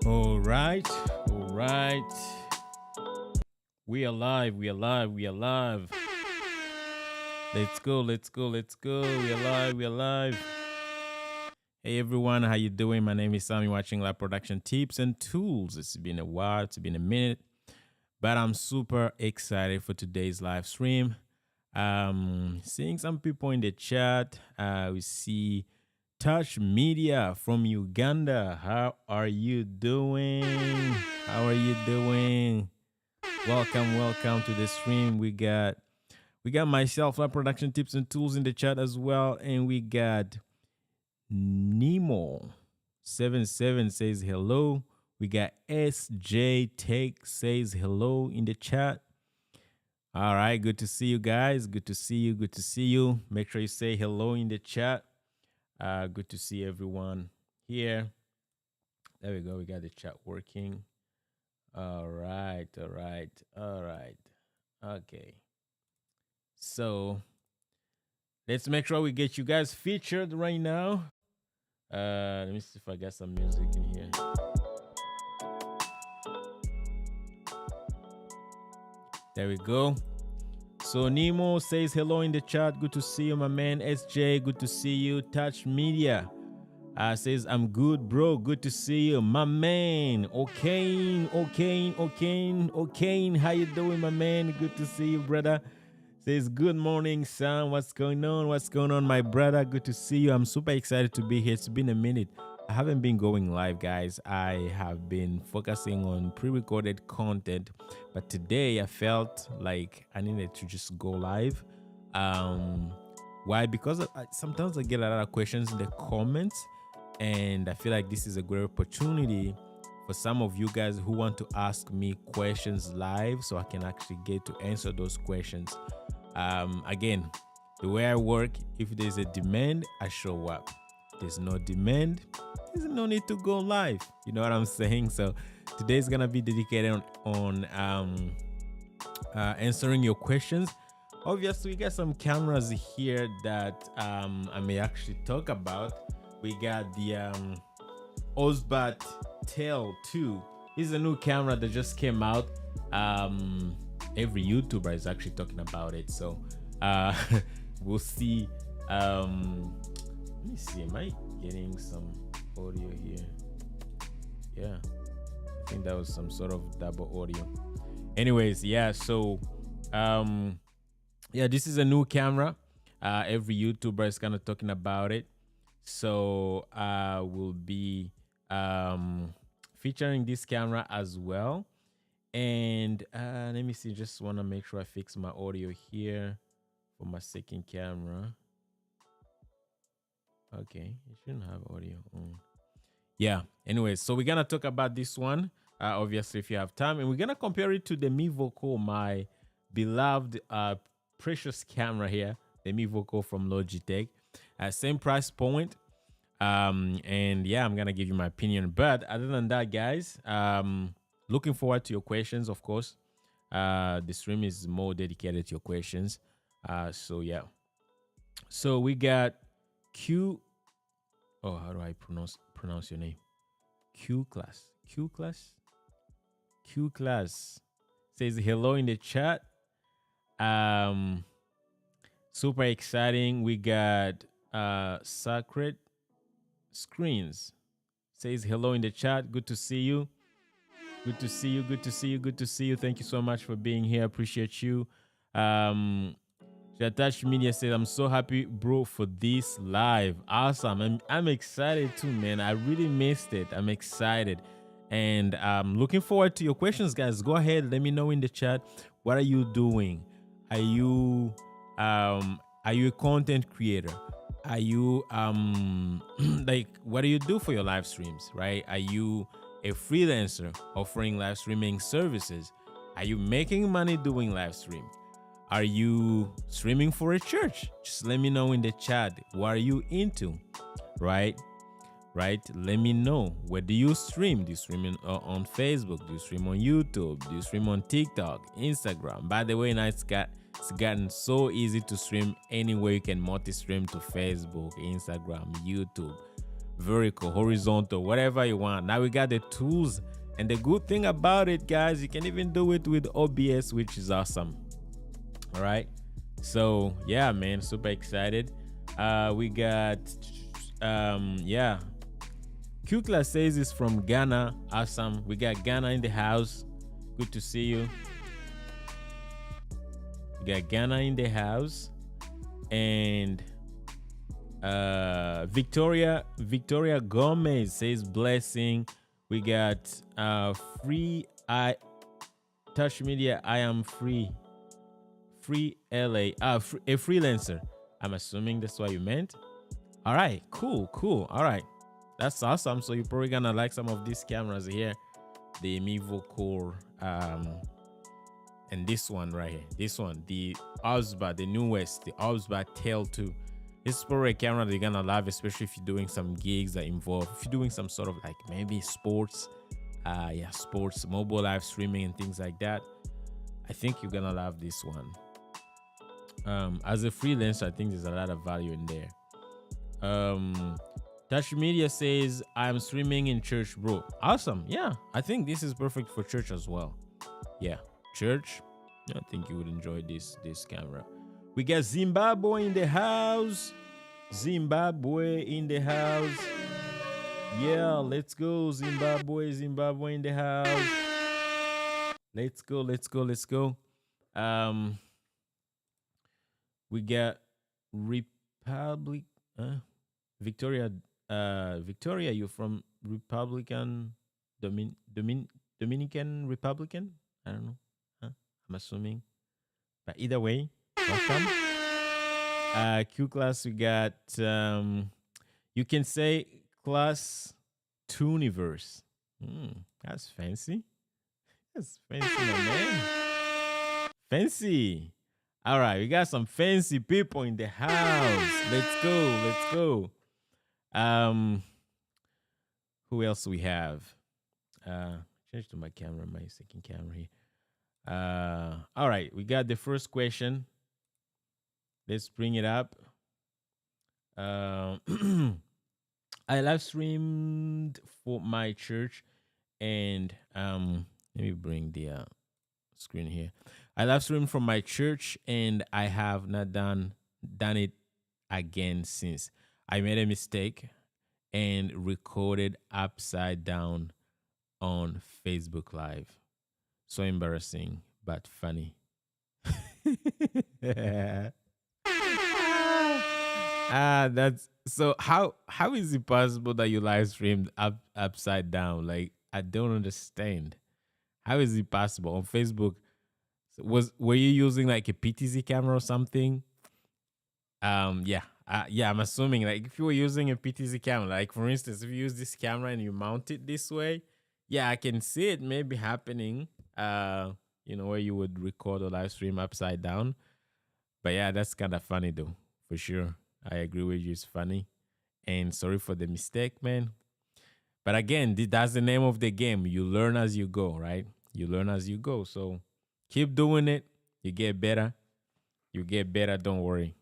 All right, all right. We are live, we are live, we are live. Let's go, let's go, let's go. We are live, we are live. Hey everyone, how you doing? My name is Sam. You're watching Live Production Tips and Tools. It's been a while, it's been a minute, but I'm super excited for today's live stream. Seeing some people in the chat. We see Touch Media from Uganda. How are you doing? How are you doing? Welcome, welcome to the stream. We got myself, Live Production Tips and Tools in the chat as well, and we got Nemo77 says hello. We got SJ Take says hello in the chat. All right, good to see you guys. Good to see you. Good to see you. Make sure you say hello in the chat. Good to see everyone here. There we go. We got the chat working. All right, all right, all right. Okay. So let's make sure we get you guys featured right now. Let me see if I got some music in here. There we go. So Nemo says hello in the chat. Good to see you, my man. SJ, good to see you. Touch Media says I'm good, bro. Good to see you, my man. Okay. How you doing, my man? Good to see you, brother. Says good morning, Sam. What's going on? What's going on, my brother? Good to see you. I'm super excited to be here. It's been a minute. I haven't been going live, guys. I have been focusing on pre-recorded content, but today I felt like I needed to just go live. Why? Because sometimes I get a lot of questions in the comments, and I feel like this is a great opportunity for some of you guys who want to ask me questions live, so I can actually get to answer those questions. Again, the way I work, if there's a demand, I show up. There's no demand, there's no need to go live. You know what I'm saying? So today's gonna be dedicated on answering your questions. Obviously, we got some cameras here that I may actually talk about. We got the Osbat Tail 2. This is a new camera that just came out. Every YouTuber is actually talking about it. So we'll see. Let me see. Am I getting some audio here? Yeah. I think that was some sort of double audio. Anyways, yeah. So yeah, this is a new camera. Every YouTuber is kind of talking about it. So we'll be featuring this camera as well. And let me see, just want to make sure I fix my audio here for my second camera. Okay, it shouldn't have audio on. Yeah, anyways, so we're going to talk about this one, obviously, if you have time. And we're going to compare it to the Mi Vocal, my beloved, precious camera here, the Mi Vocal from Logitech. Same price point. And yeah, I'm going to give you my opinion. But other than that, guys, looking forward to your questions, of course. The stream is more dedicated to your questions. So yeah. So we got Q. Oh, how do I pronounce your name? Q class. Says hello in the chat. Super exciting. We got Sacred Screens. Says hello in the chat. Good to see you. Good to see you. Thank you so much for being here. Appreciate you. Touch Media says, I'm so happy, bro, for this live. Awesome. I'm excited too, man. I really missed it. I'm excited. And looking forward to your questions, guys. Go ahead. Let me know in the chat. What are you doing? Are you a content creator? Are you like, what do you do for your live streams, right? Are you a freelancer offering live streaming services? Are you making money doing live stream? Are you streaming for a church? Just let me know in the chat. What are you into? Right? Let me know. Where do you stream? Do you stream on Facebook? Do you stream on YouTube? Do you stream on TikTok, Instagram? By the way, now it's gotten so easy to stream anywhere. You can multi-stream to Facebook, Instagram, YouTube. vertical, horizontal, whatever you want. Now we got the tools. And the good thing about it, guys, you can even do it with OBS, which is awesome. All right. So yeah, man, super excited. We got yeah. Q-Class says it's from Ghana. Awesome. We got Ghana in the house. Good to see you. We got Ghana in the house. And Victoria Gomez says blessing. We got free touch media. I am free LA. A freelancer. I'm assuming that's what you meant. All right, cool. All right, that's awesome. So you're probably gonna like some of these cameras here, the Mevo Core, and this one right here. This one, the Osba, the newest, the Osba Tail 2. This is probably a camera that you're gonna love, especially if you're doing some gigs that involve, if you're doing some sort of like maybe sports, sports, mobile live streaming and things like that. I think you're gonna love this one. As a freelancer, I think there's a lot of value in there. Touch Media says I'm streaming in church, bro. Awesome. Yeah, I think this is perfect for church as well. Yeah, church. I think you would enjoy this camera. We got Zimbabwe in the house. Zimbabwe in the house. Yeah, let's go. Zimbabwe in the house. Let's go. We got Republic. Victoria, you're from Republican Dominican Republican? I don't know. I'm assuming. But either way, welcome. Q-Class, we got, you can say class Tooniverse. That's fancy. That's fancy, my man. Fancy. All right, we got some fancy people in the house. Let's go. Who else we have? Change to my camera, my second camera here. All right, we got the first question. Let's bring it up. I live streamed for my church, and let me bring the screen here. I live streamed from my church, and I have not done it again since. I made a mistake and recorded upside down on Facebook Live. So embarrassing, but funny. That's so. How is it possible that you live streamed upside down? Like, I don't understand. How is it possible on Facebook? Were you using like a PTZ camera or something? Yeah, I'm assuming like if you were using a PTZ camera, like for instance, if you use this camera and you mount it this way, yeah, I can see it maybe happening. Where you would record a live stream upside down. But yeah, that's kind of funny though, for sure. I agree with you, it's funny. And sorry for the mistake, man. But again, that's the name of the game. You learn as you go, right? You learn as you go. So keep doing it. You get better. Don't worry.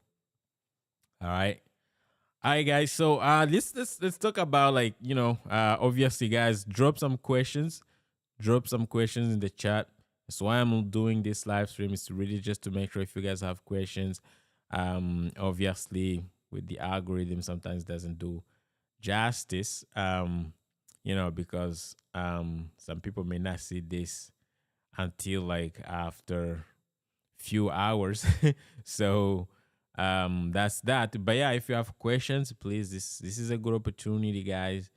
All right, guys. So let's talk about obviously, guys, drop some questions in the chat. That's why I'm doing this live stream, is to really just to make sure if you guys have questions. Obviously, with the algorithm, sometimes doesn't do justice. Because some people may not see this until like after few hours. So that's that. But yeah, if you have questions, please, this is a good opportunity, guys.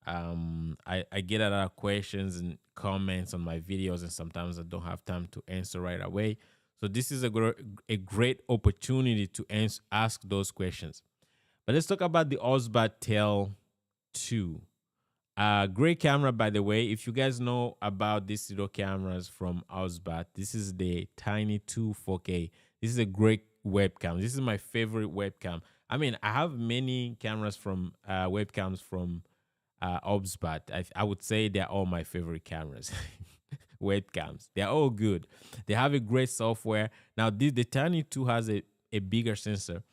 I get a lot of questions and comments on my videos, and sometimes I don't have time to answer right away. So this is a great opportunity to ask those questions. But let's talk about the Osba Tail 2. Great camera, by the way. If you guys know about these little cameras from Osba, this is the Tiny 2 4K. This is a great webcam. This is my favorite webcam. I mean, I have many cameras from webcams from Obsbat. I would say they're all my favorite cameras. Webcams, they're all good. They have a great software. Now the Tiny 2 has a bigger sensor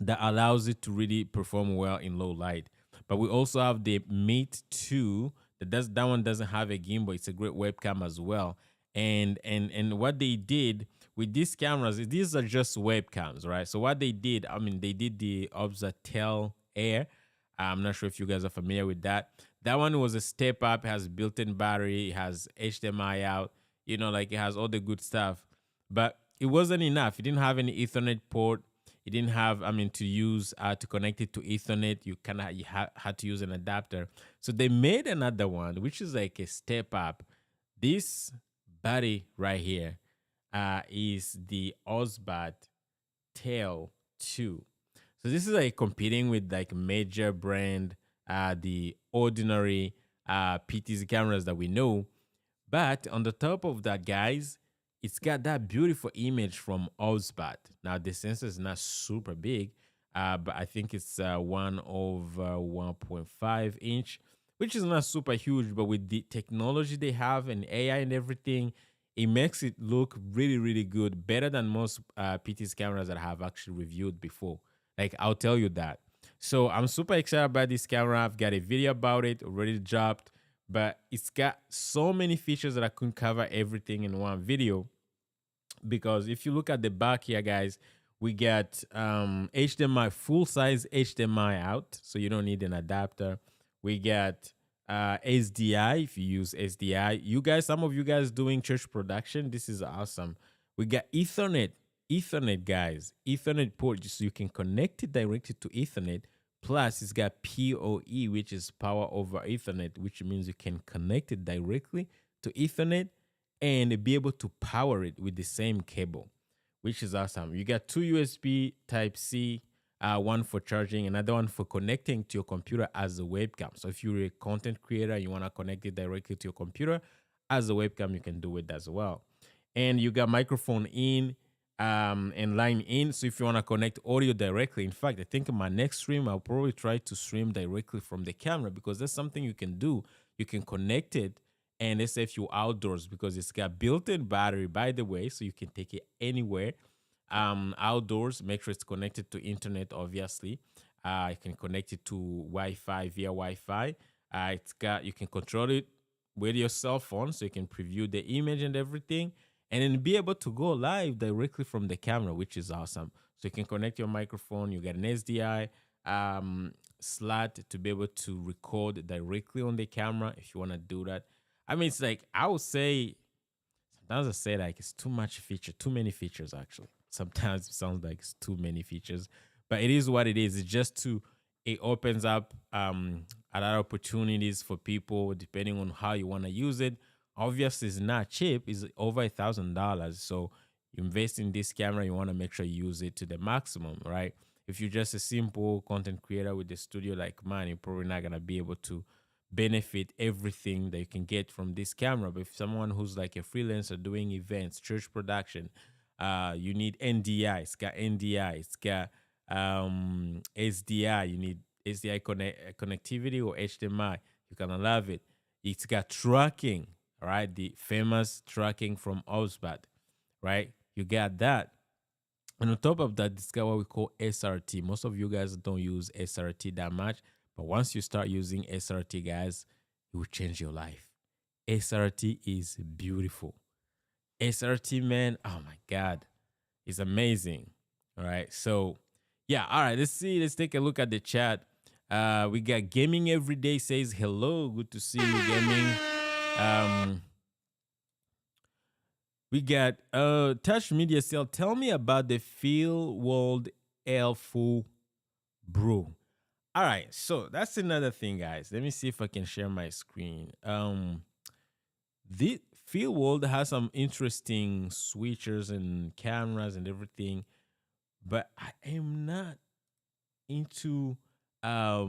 that allows it to really perform well in low light. But we also have the Mate 2. That one doesn't have a gimbal. It's a great webcam as well. And what they did with these cameras, these are just webcams, right? So what they did, I mean, they did the Obsertel Air. I'm not sure if you guys are familiar with that. That one was a step up, has built-in battery, it has HDMI out, like it has all the good stuff. But it wasn't enough. It didn't have any Ethernet port. It didn't have, to use to connect it to Ethernet. Had to use an adapter. So they made another one, which is like a step up. This body right here is the Osbat Tail 2. So this is like competing with like major brand, the ordinary PTZ cameras that we know. But on the top of that, guys, it's got that beautiful image from Osbat. Now the sensor is not super big, but I think it's 1/1.5 inch, which is not super huge. But with the technology they have and AI and everything, it makes it look really, really good, better than most PTZ cameras that I have actually reviewed before. Like, I'll tell you that. So I'm super excited about this camera. I've got a video about it already dropped, but it's got so many features that I couldn't cover everything in one video. Because if you look at the back here, guys, we got HDMI, full size HDMI out, so you don't need an adapter. We got SDI, if you use SDI. Some of you guys doing church production, this is awesome. We got Ethernet, guys, Ethernet port, so you can connect it directly to Ethernet. Plus, it's got PoE, which is power over Ethernet, which means you can connect it directly to Ethernet and be able to power it with the same cable, which is awesome. You got 2 USB Type-C, one for charging, another one for connecting to your computer as a webcam. So if you're a content creator, you want to connect it directly to your computer as a webcam, you can do it as well. And you got microphone in and line in. So if you want to connect audio directly, in fact, I think in my next stream, I'll probably try to stream directly from the camera, because that's something you can do. You can connect it, and let's say if you're outdoors, because it's got built-in battery, by the way, so you can take it anywhere. Outdoors, make sure it's connected to internet, obviously. You can connect it to Wi-Fi via Wi-Fi. You can control it with your cell phone, so you can preview the image and everything, and then be able to go live directly from the camera, which is awesome. So you can connect your microphone. You get an SDI slot to be able to record directly on the camera if you want to do that. I mean, it's like, I would say, sometimes I say like it's too many features actually. Sometimes it sounds like it's too many features, but it is what it is. It opens up a lot of opportunities for people depending on how you want to use it. Obviously, it's not cheap. It's over $1,000. So you invest in this camera, you want to make sure you use it to the maximum, right? If you're just a simple content creator with a studio like mine, you're probably not going to be able to benefit everything that you can get from this camera. But if someone who's like a freelancer doing events, church production, you need NDI. It's got NDI. It's got SDI. You need SDI connectivity or HDMI. You're gonna love it. It's got tracking, right? The famous tracking from Osbat, right? You got that. And on top of that, it's got what we call SRT. Most of you guys don't use SRT that much, but once you start using SRT, guys, it will change your life. SRT is beautiful. SRT, man, oh my God, it's amazing. All right, so yeah, all right, let's take a look at the chat. We got Gaming Everyday says hello, good to see you, Gaming. We got Touch Media Cell. Tell me about the Feel World L4 Bro. All right, so that's another thing, guys. Let me see if I can share my screen. The Feel World has some interesting switchers and cameras and everything, but I am not into I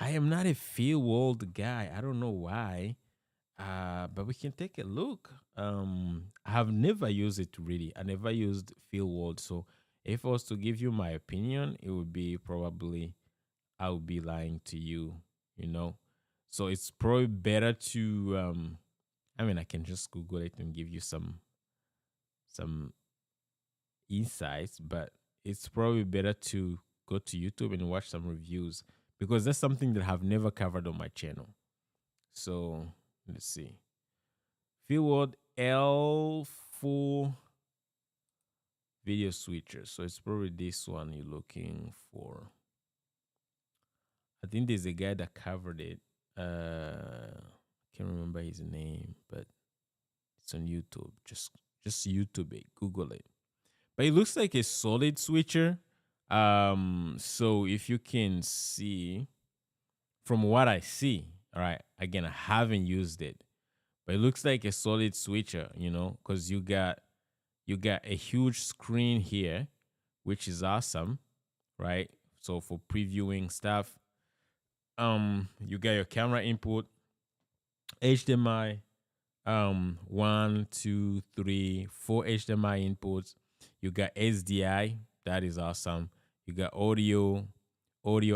am not a Feel World guy. I don't know why. But we can take a look. I have never used it really. I never used Feel World, so if I was to give you my opinion, it would be probably I would be lying to you, you know. So it's probably better to I mean, I can just Google it and give you some insights, but it's probably better to go to YouTube and watch some reviews because that's something that I've never covered on my channel. So let's see. Fieldworld L4 video switcher. So it's probably this one you're looking for. I think there's a guy that covered it. Can't remember his name, but it's on YouTube. Just YouTube it, Google it. But it looks like a solid switcher. So if you can see from what I see, all right, again, I haven't used it, but it looks like a solid switcher, you know, because you got a huge screen here, which is awesome, right? So for previewing stuff, you got your camera input, HDMI, 1, 2, 3, 4 HDMI inputs. You got SDI, that is awesome. You got audio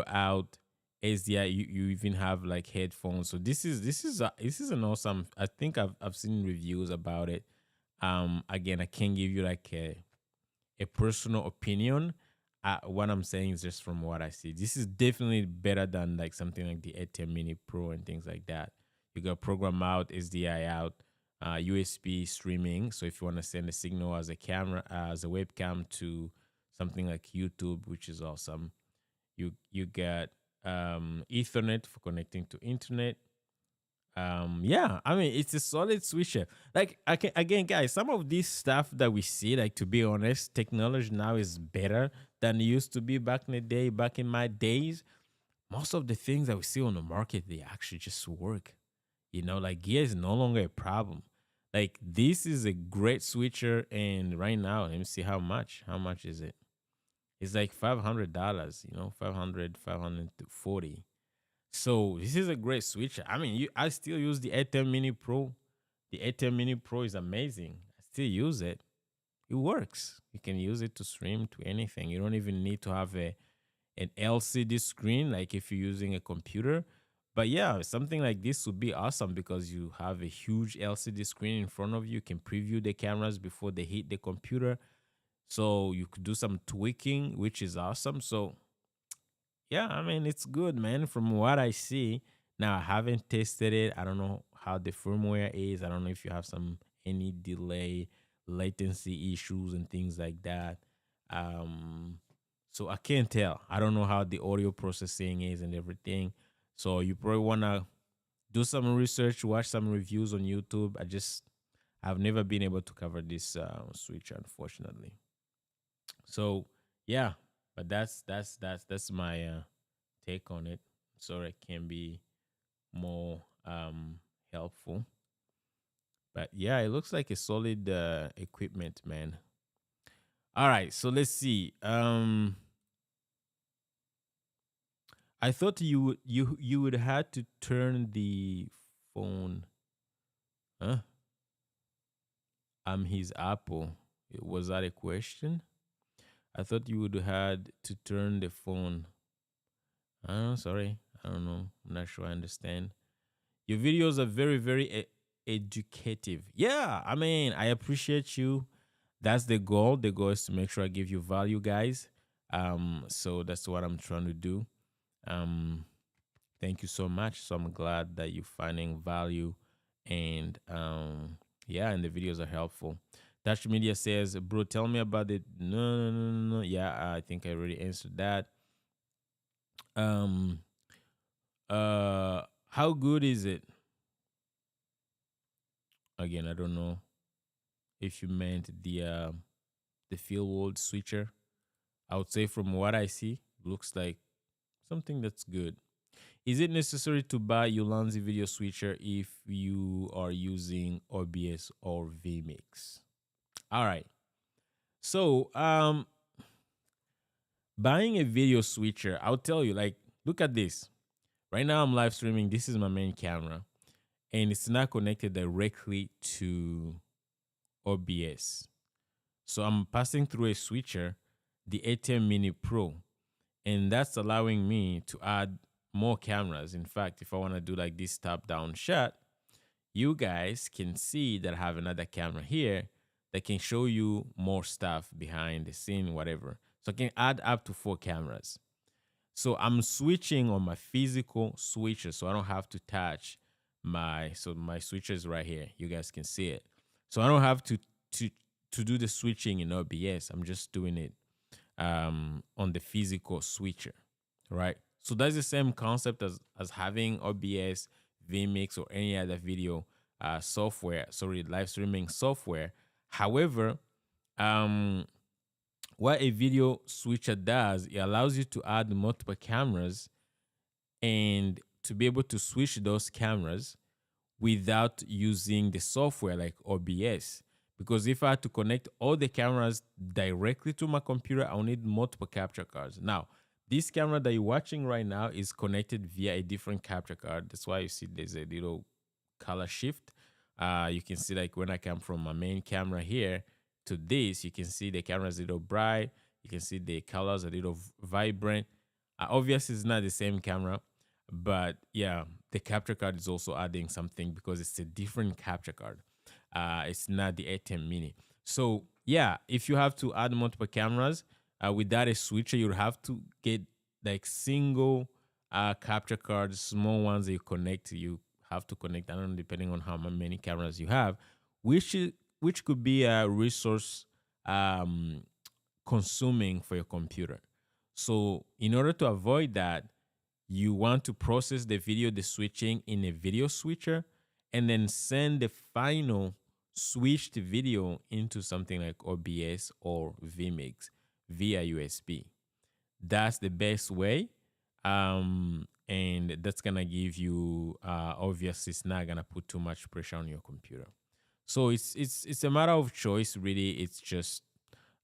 out, SDI. You even have like headphones. So this is an awesome. I think I've seen reviews about it. Again, I can't give you like a personal opinion. What I'm saying is just from what I see. This is definitely better than like something like the A10 Mini Pro and things like that. You got program out, SDI out, USB streaming. So if you want to send a signal as a camera, as a webcam to something like YouTube, which is awesome. You got Ethernet for connecting to internet. Yeah, I mean, it's a solid switcher. Like, again, guys, some of this stuff that we see, like, to be honest, technology now is better than it used to be back in the day. Back in my days, most of the things that we see on the market, they actually just work. You know, like, gear is no longer a problem. Like, this is a great switcher, and right now, let me see how much. How much is it? It's like $500, you know, 540. So this is a great switcher. I mean, I still use the A10 Mini Pro. The A10 Mini Pro is amazing. I still use it. It works. You can use it to stream to anything. You don't even need to have an LCD screen like if you're using a computer. But yeah, something like this would be awesome because you have a huge LCD screen in front of you. You can preview the cameras before they hit the computer. So you could do some tweaking, which is awesome. So yeah, I mean, it's good, man, from what I see. Now, I haven't tested it. I don't know how the firmware is. I don't know if you have any delay, latency issues and things like that. So I can't tell. I don't know how the audio processing is and everything. So you probably want to do some research, watch some reviews on YouTube. I've never been able to cover this switch, unfortunately. So yeah, but that's my take on it. So it can be more helpful. But yeah, it looks like a solid equipment, man. All right, so let's see. I thought you would have to turn the phone. Huh? I'm his Apple. Was that a question? I thought you would have to turn the phone. Oh, sorry. I don't know. I'm not sure I understand. Your videos are very, very educative. Yeah, I mean, I appreciate you. That's the goal. The goal is to make sure I give you value, guys. So that's what I'm trying to do. Thank you so much. So I'm glad that you're finding value, and yeah, and the videos are helpful. Touch Media says, bro, tell me about it. No. Yeah, I think I already answered that. How good is it? Again, I don't know if you meant the Fieldworld switcher. I would say from what I see, looks like something that's good. Is it necessary to buy Ulanzi video switcher if you are using OBS or vMix? All right. So, buying a video switcher, I'll tell you, like, look at this. Right now, I'm live streaming. This is my main camera, and it's not connected directly to OBS. So I'm passing through a switcher, the A10 Mini Pro, and that's allowing me to add more cameras. In fact, if I want to do like this top-down shot, you guys can see that I have another camera here that can show you more stuff behind the scene, whatever. So I can add up to 4 cameras. So I'm switching on my physical switcher, so I don't have to touch my switcher is right here. You guys can see it. So I don't have to to do the switching in OBS. I'm just doing it on the physical switcher, right? So that's the same concept as having OBS, vMix, or any other video software. Sorry, live streaming software. However, um, what a video switcher does, it allows you to add multiple cameras and to be able to switch those cameras without using the software like OBS. Because if I had to connect all the cameras directly to my computer, I'll need multiple capture cards. Now, this camera that you're watching right now is connected via a different capture card. That's why you see there's a little color shift. You can see like when I come from my main camera here to this, you can see the camera is a little bright. You can see the colors a little vibrant. Obviously, it's not the same camera, but yeah, the capture card is also adding something because it's a different capture card. It's not the A10 mini. So yeah, if you have to add multiple cameras without a switcher, you'll have to get like single capture cards, small ones that you connect. You have to connect, I don't know, depending on how many cameras you have, which could be a resource consuming for your computer. So in order to avoid that, you want to process the video, the switching in a video switcher, and then send the final switched video into something like OBS or vMix via USB. That's the best way. And that's gonna give you obviously it's not gonna put too much pressure on your computer. So it's a matter of choice, really. It's just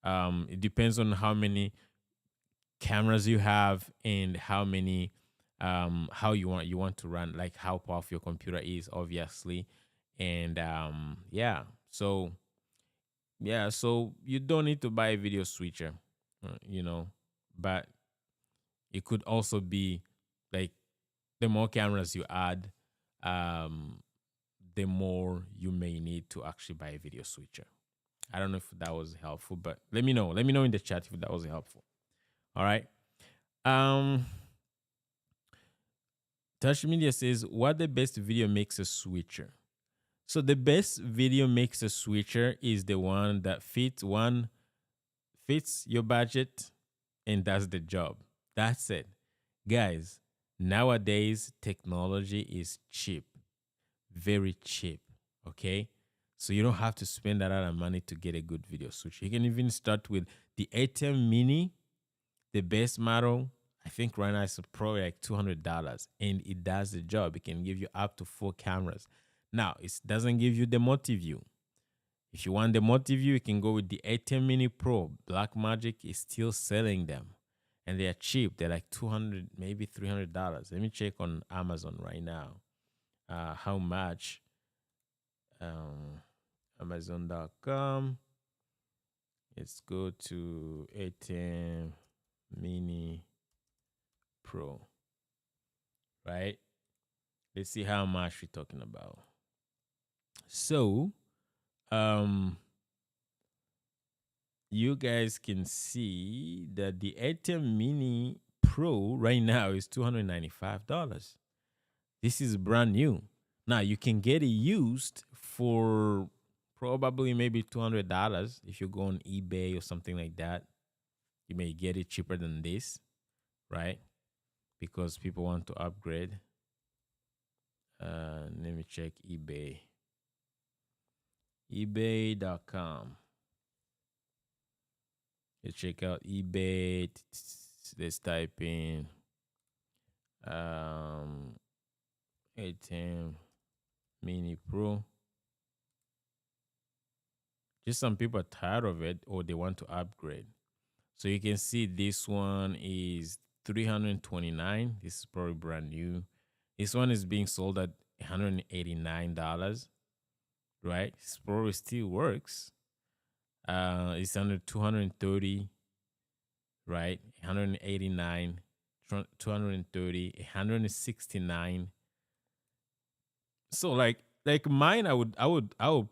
it depends on how many cameras you have and how many how you want to run, like how powerful your computer is, obviously. And so you don't need to buy a video switcher, but it could also be like the more cameras you add, the more you may need to actually buy a video switcher. I don't know if that was helpful, but let me know. Let me know in the chat if that was helpful. All right. Touch Media says, what the best video mixer switcher? So the best video mixer switcher is the one that fits your budget and does the job. That's it. Guys, nowadays technology is cheap. Very cheap. Okay? So you don't have to spend a lot of money to get a good video switcher. You can even start with the A10 mini, the best model. I think right now it's probably like $200, and it does the job. It can give you up to 4 cameras. Now, it doesn't give you the multi-view. If you want the multi-view, you can go with the A10 Mini Pro. Blackmagic is still selling them, and they are cheap. They're like $200, maybe $300. Let me check on Amazon right now. How much? Amazon.com. Let's go to A10 Mini Pro, right? Let's see how much we're talking about. So, you guys can see that the A10 Mini Pro right now is $295. This is brand new. Now you can get it used for probably maybe $200 if you go on eBay or something like that. You may get it cheaper than this, right? Because people want to upgrade. Let me check eBay. eBay.com. Let's check out eBay. Let's type in A10 Mini Pro. Just some people are tired of it or they want to upgrade. So you can see this one is $329. This is probably brand new. This one is being sold at $189, right? This probably still works. It's under $230, right? $189, $230, $169. So like mine, I would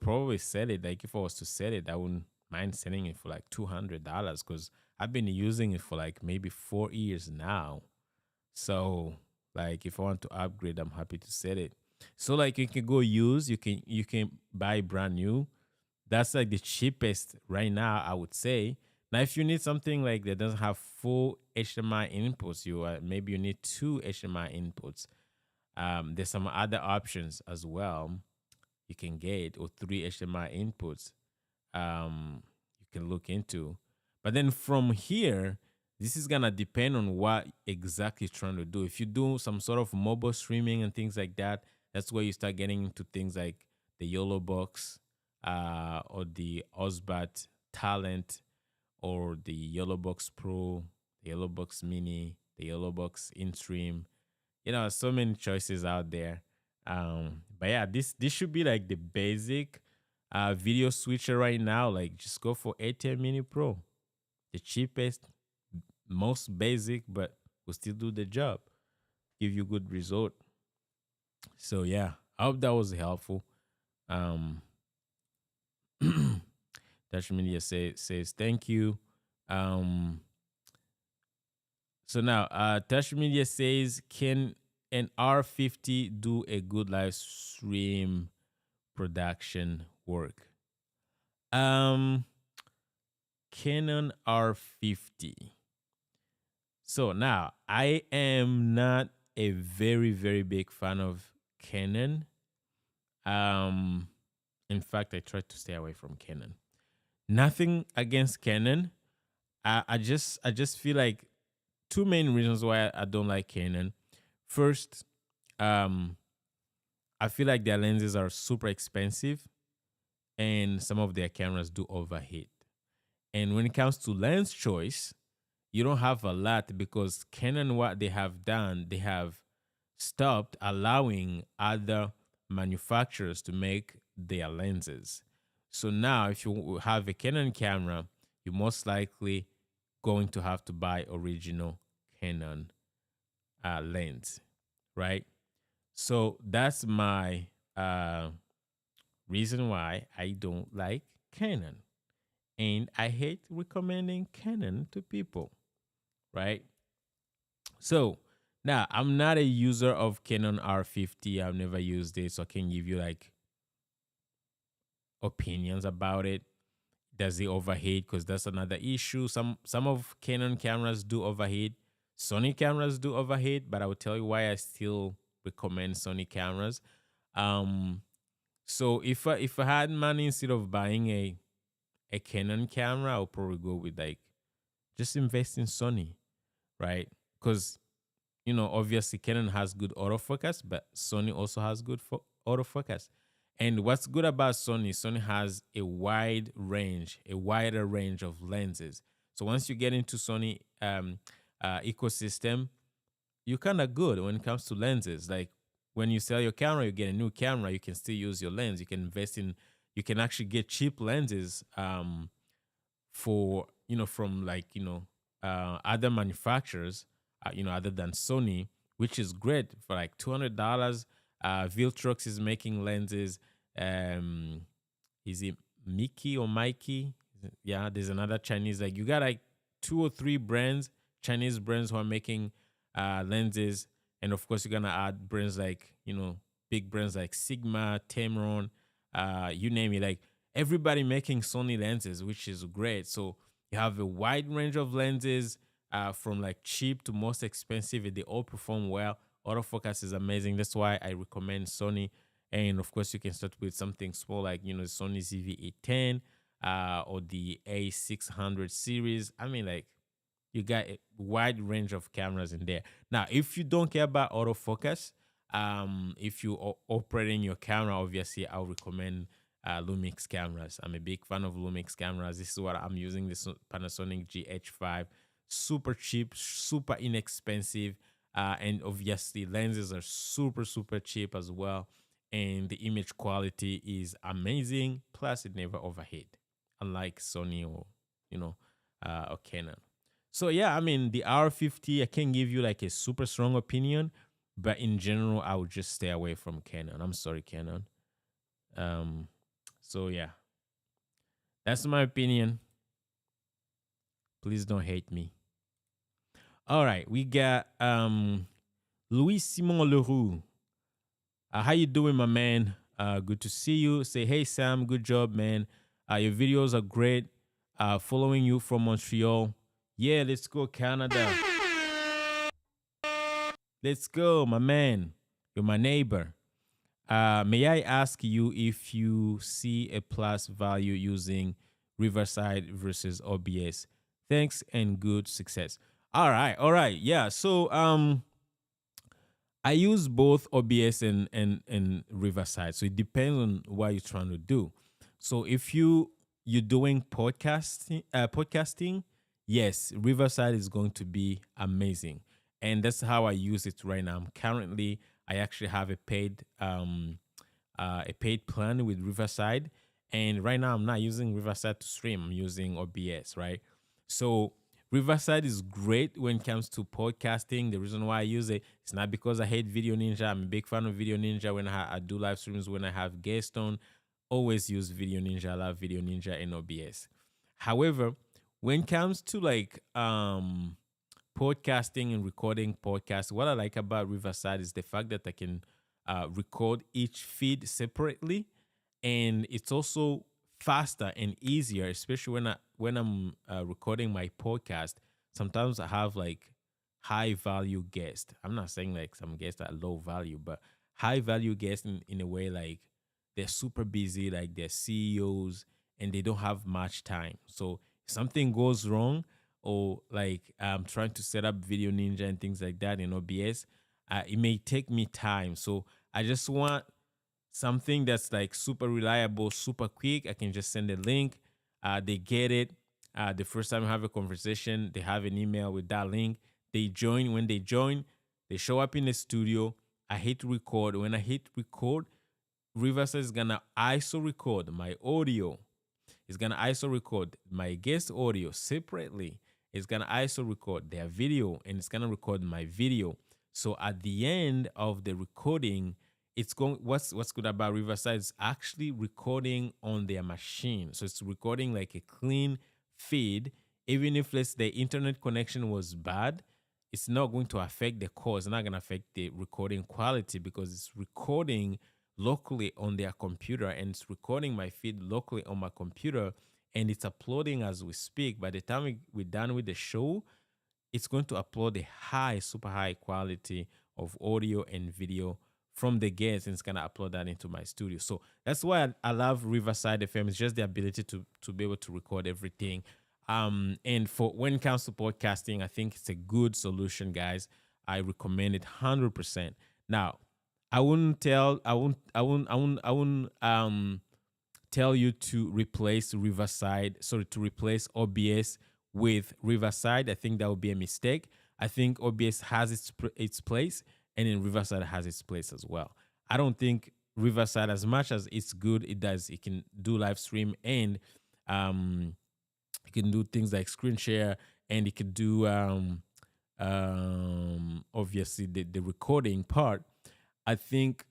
probably sell it. Like if I was to sell it, I wouldn't mind selling it for like $200 because I've been using it for like maybe 4 years now. So like if I want to upgrade, I'm happy to set it. So like you can go use, you can buy brand new. That's like the cheapest right now, I would say. Now, if you need something like that doesn't have full HDMI inputs, maybe you need two HDMI inputs. There's some other options as well you can get, or three HDMI inputs you can look into. But then from here, this is gonna depend on what exactly you're trying to do. If you do some sort of mobile streaming and things like that, that's where you start getting into things like the YOLO box, or the Osbat Talent, or the YOLO box Pro, the YOLO box Mini, the YOLO box InStream. So many choices out there. But yeah, this should be like the basic video switcher right now. Like just go for ATM Mini Pro, the cheapest, most basic, but will still do the job, give you good result. So yeah, I hope that was helpful. Um, Touch Media says thank you. Um, so now, Touch Media says, can an R50 do a good live stream production work? Um, Canon R50. So now, I am not a very, very big fan of Canon. Um, in fact, I try to stay away from Canon. Nothing against Canon. I just feel like two main reasons why I don't like Canon. First, um, I feel like their lenses are super expensive, and some of their cameras do overheat. And when it comes to lens choice, you don't have a lot, because Canon, what they have done, they have stopped allowing other manufacturers to make their lenses. So now, if you have a Canon camera, you're most likely going to have to buy original Canon lens, right? So that's my reason why I don't like Canon. And I hate recommending Canon to people, right? So now, I'm not a user of Canon R50. I've never used it, so I can give you like opinions about it. Does it overheat? Because that's another issue. Some of Canon cameras do overheat. Sony cameras do overheat, but I will tell you why I still recommend Sony cameras. Um, so if I had money, instead of buying a Canon camera, I'll probably go with like just invest in Sony, right? Because obviously Canon has good autofocus, but Sony also has good autofocus. And what's good about Sony has a wider range of lenses. So once you get into Sony ecosystem, you're kind of good when it comes to lenses. Like when you sell your camera, you get a new camera, you can still use your lens. You can you can actually get cheap lenses for from like other manufacturers, other than Sony, which is great for like $200. Viltrox is making lenses. um is it Mickey or Mikey? Yeah, there's another Chinese, like you got like two or three brands, Chinese brands, who are making lenses. And of course, you're gonna add brands like big brands like Sigma, Tamron, you name it, like everybody making Sony lenses, which is great. So you have a wide range of lenses, from like cheap to most expensive, and they all perform well. Autofocus is amazing. That's why I recommend Sony. And of course, you can start with something small like Sony ZV-810, or the A600 series. I mean, like you got a wide range of cameras in there. Now, if you don't care about autofocus, if you are operating your camera, obviously I'll recommend Lumix cameras. I'm a big fan of Lumix cameras. This is what I'm using, this Panasonic GH5. Super cheap, super inexpensive, and obviously lenses are super, super cheap as well. And the image quality is amazing. Plus, it never overheat, unlike Sony or or Canon. So yeah, I mean the R50, I can give you like a super strong opinion, but in general, I would just stay away from Canon. I'm sorry, Canon. Um, so yeah, that's my opinion. Please don't hate me. All right, we got Louis Simon Leroux. How you doing, my man? Good to see you. Say, hey Sam, good job, man. Your videos are great. Following you from Montreal. Yeah, let's go Canada. Let's go, my man. You're my neighbor. May I ask you if you see a plus value using Riverside versus OBS? Thanks and good success. All right. Yeah. So I use both OBS and Riverside. So it depends on what you're trying to do. So if you're doing podcasting, yes, Riverside is going to be amazing, and that's how I use it right now. Currently, I actually have a paid plan with Riverside, and right now I'm not using Riverside to stream. I'm using OBS, right? So Riverside is great when it comes to podcasting. The reason why I use it, it's not because I hate Video Ninja. I'm a big fan of Video Ninja. When I do live streams, when I have guests on, always use Video Ninja. I love Video Ninja and OBS. However, when it comes to like podcasting and recording podcasts, what I like about Riverside is the fact that I can record each feed separately, and it's also faster and easier, especially when I'm recording my podcast. Sometimes I have like high value guests. I'm not saying like some guests are low value, but high value guests in a way like they're super busy, like they're CEOs and they don't have much time. So if something goes wrong, or like I'm trying to set up Video Ninja and things like that in OBS, it may take me time. So I just want something that's like super reliable, super quick. I can just send a link. They get it. The first time I have a conversation, they have an email with that link. They join. When they join, they show up in the studio. I hit record. When I hit record, Riverside is gonna ISO record my audio. It's gonna ISO record my guest audio separately. It's gonna ISO record their video, and it's gonna record my video. So at the end of the recording, it's going. What's good about Riverside is actually recording on their machine. So it's recording like a clean feed. Even if let's the internet connection was bad, it's not going to affect the call. It's not going to affect the recording quality because it's recording locally on their computer, and it's recording my feed locally on my computer, and it's uploading as we speak. By the time we're done with the show, it's going to upload a super high quality of audio and video from the guests, and it's going to upload that into my studio. So that's why I love Riverside FM. It's just the ability to be able to record everything. And for when it comes to podcasting, I think it's a good solution, guys. I recommend it 100%. Now, I wouldn't tell you to replace to replace OBS with Riverside. I think that would be a mistake. I think OBS has its place, and then Riverside has its place as well. I don't think Riverside, as much as it's good, it can do live stream, and it can do things like screen share, and it can do obviously the recording part. I think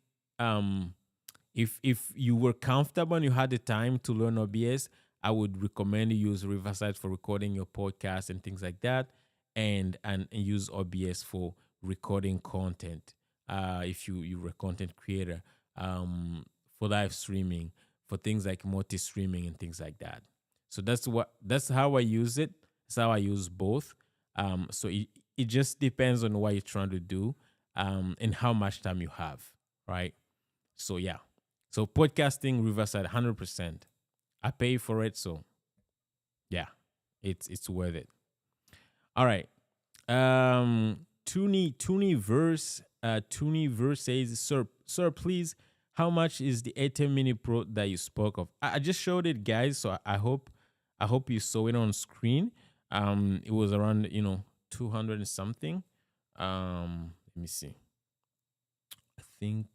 if you were comfortable and you had the time to learn OBS, I would recommend you use Riverside for recording your podcast and things like that, and use OBS for recording content. If you're a content creator, for live streaming, for things like multi-streaming and things like that. So that's how I use it. That's how I use both. So it just depends on what you're trying to do, and how much time you have, right? So yeah. So podcasting, Riverside, 100%. I pay for it, so yeah, it's worth it. All right. Toonie Verse says, sir, please, how much is the ATEM Mini Pro that you spoke of? I just showed it, guys, so I hope you saw it on screen. It was around 200 and something. Let me see. I think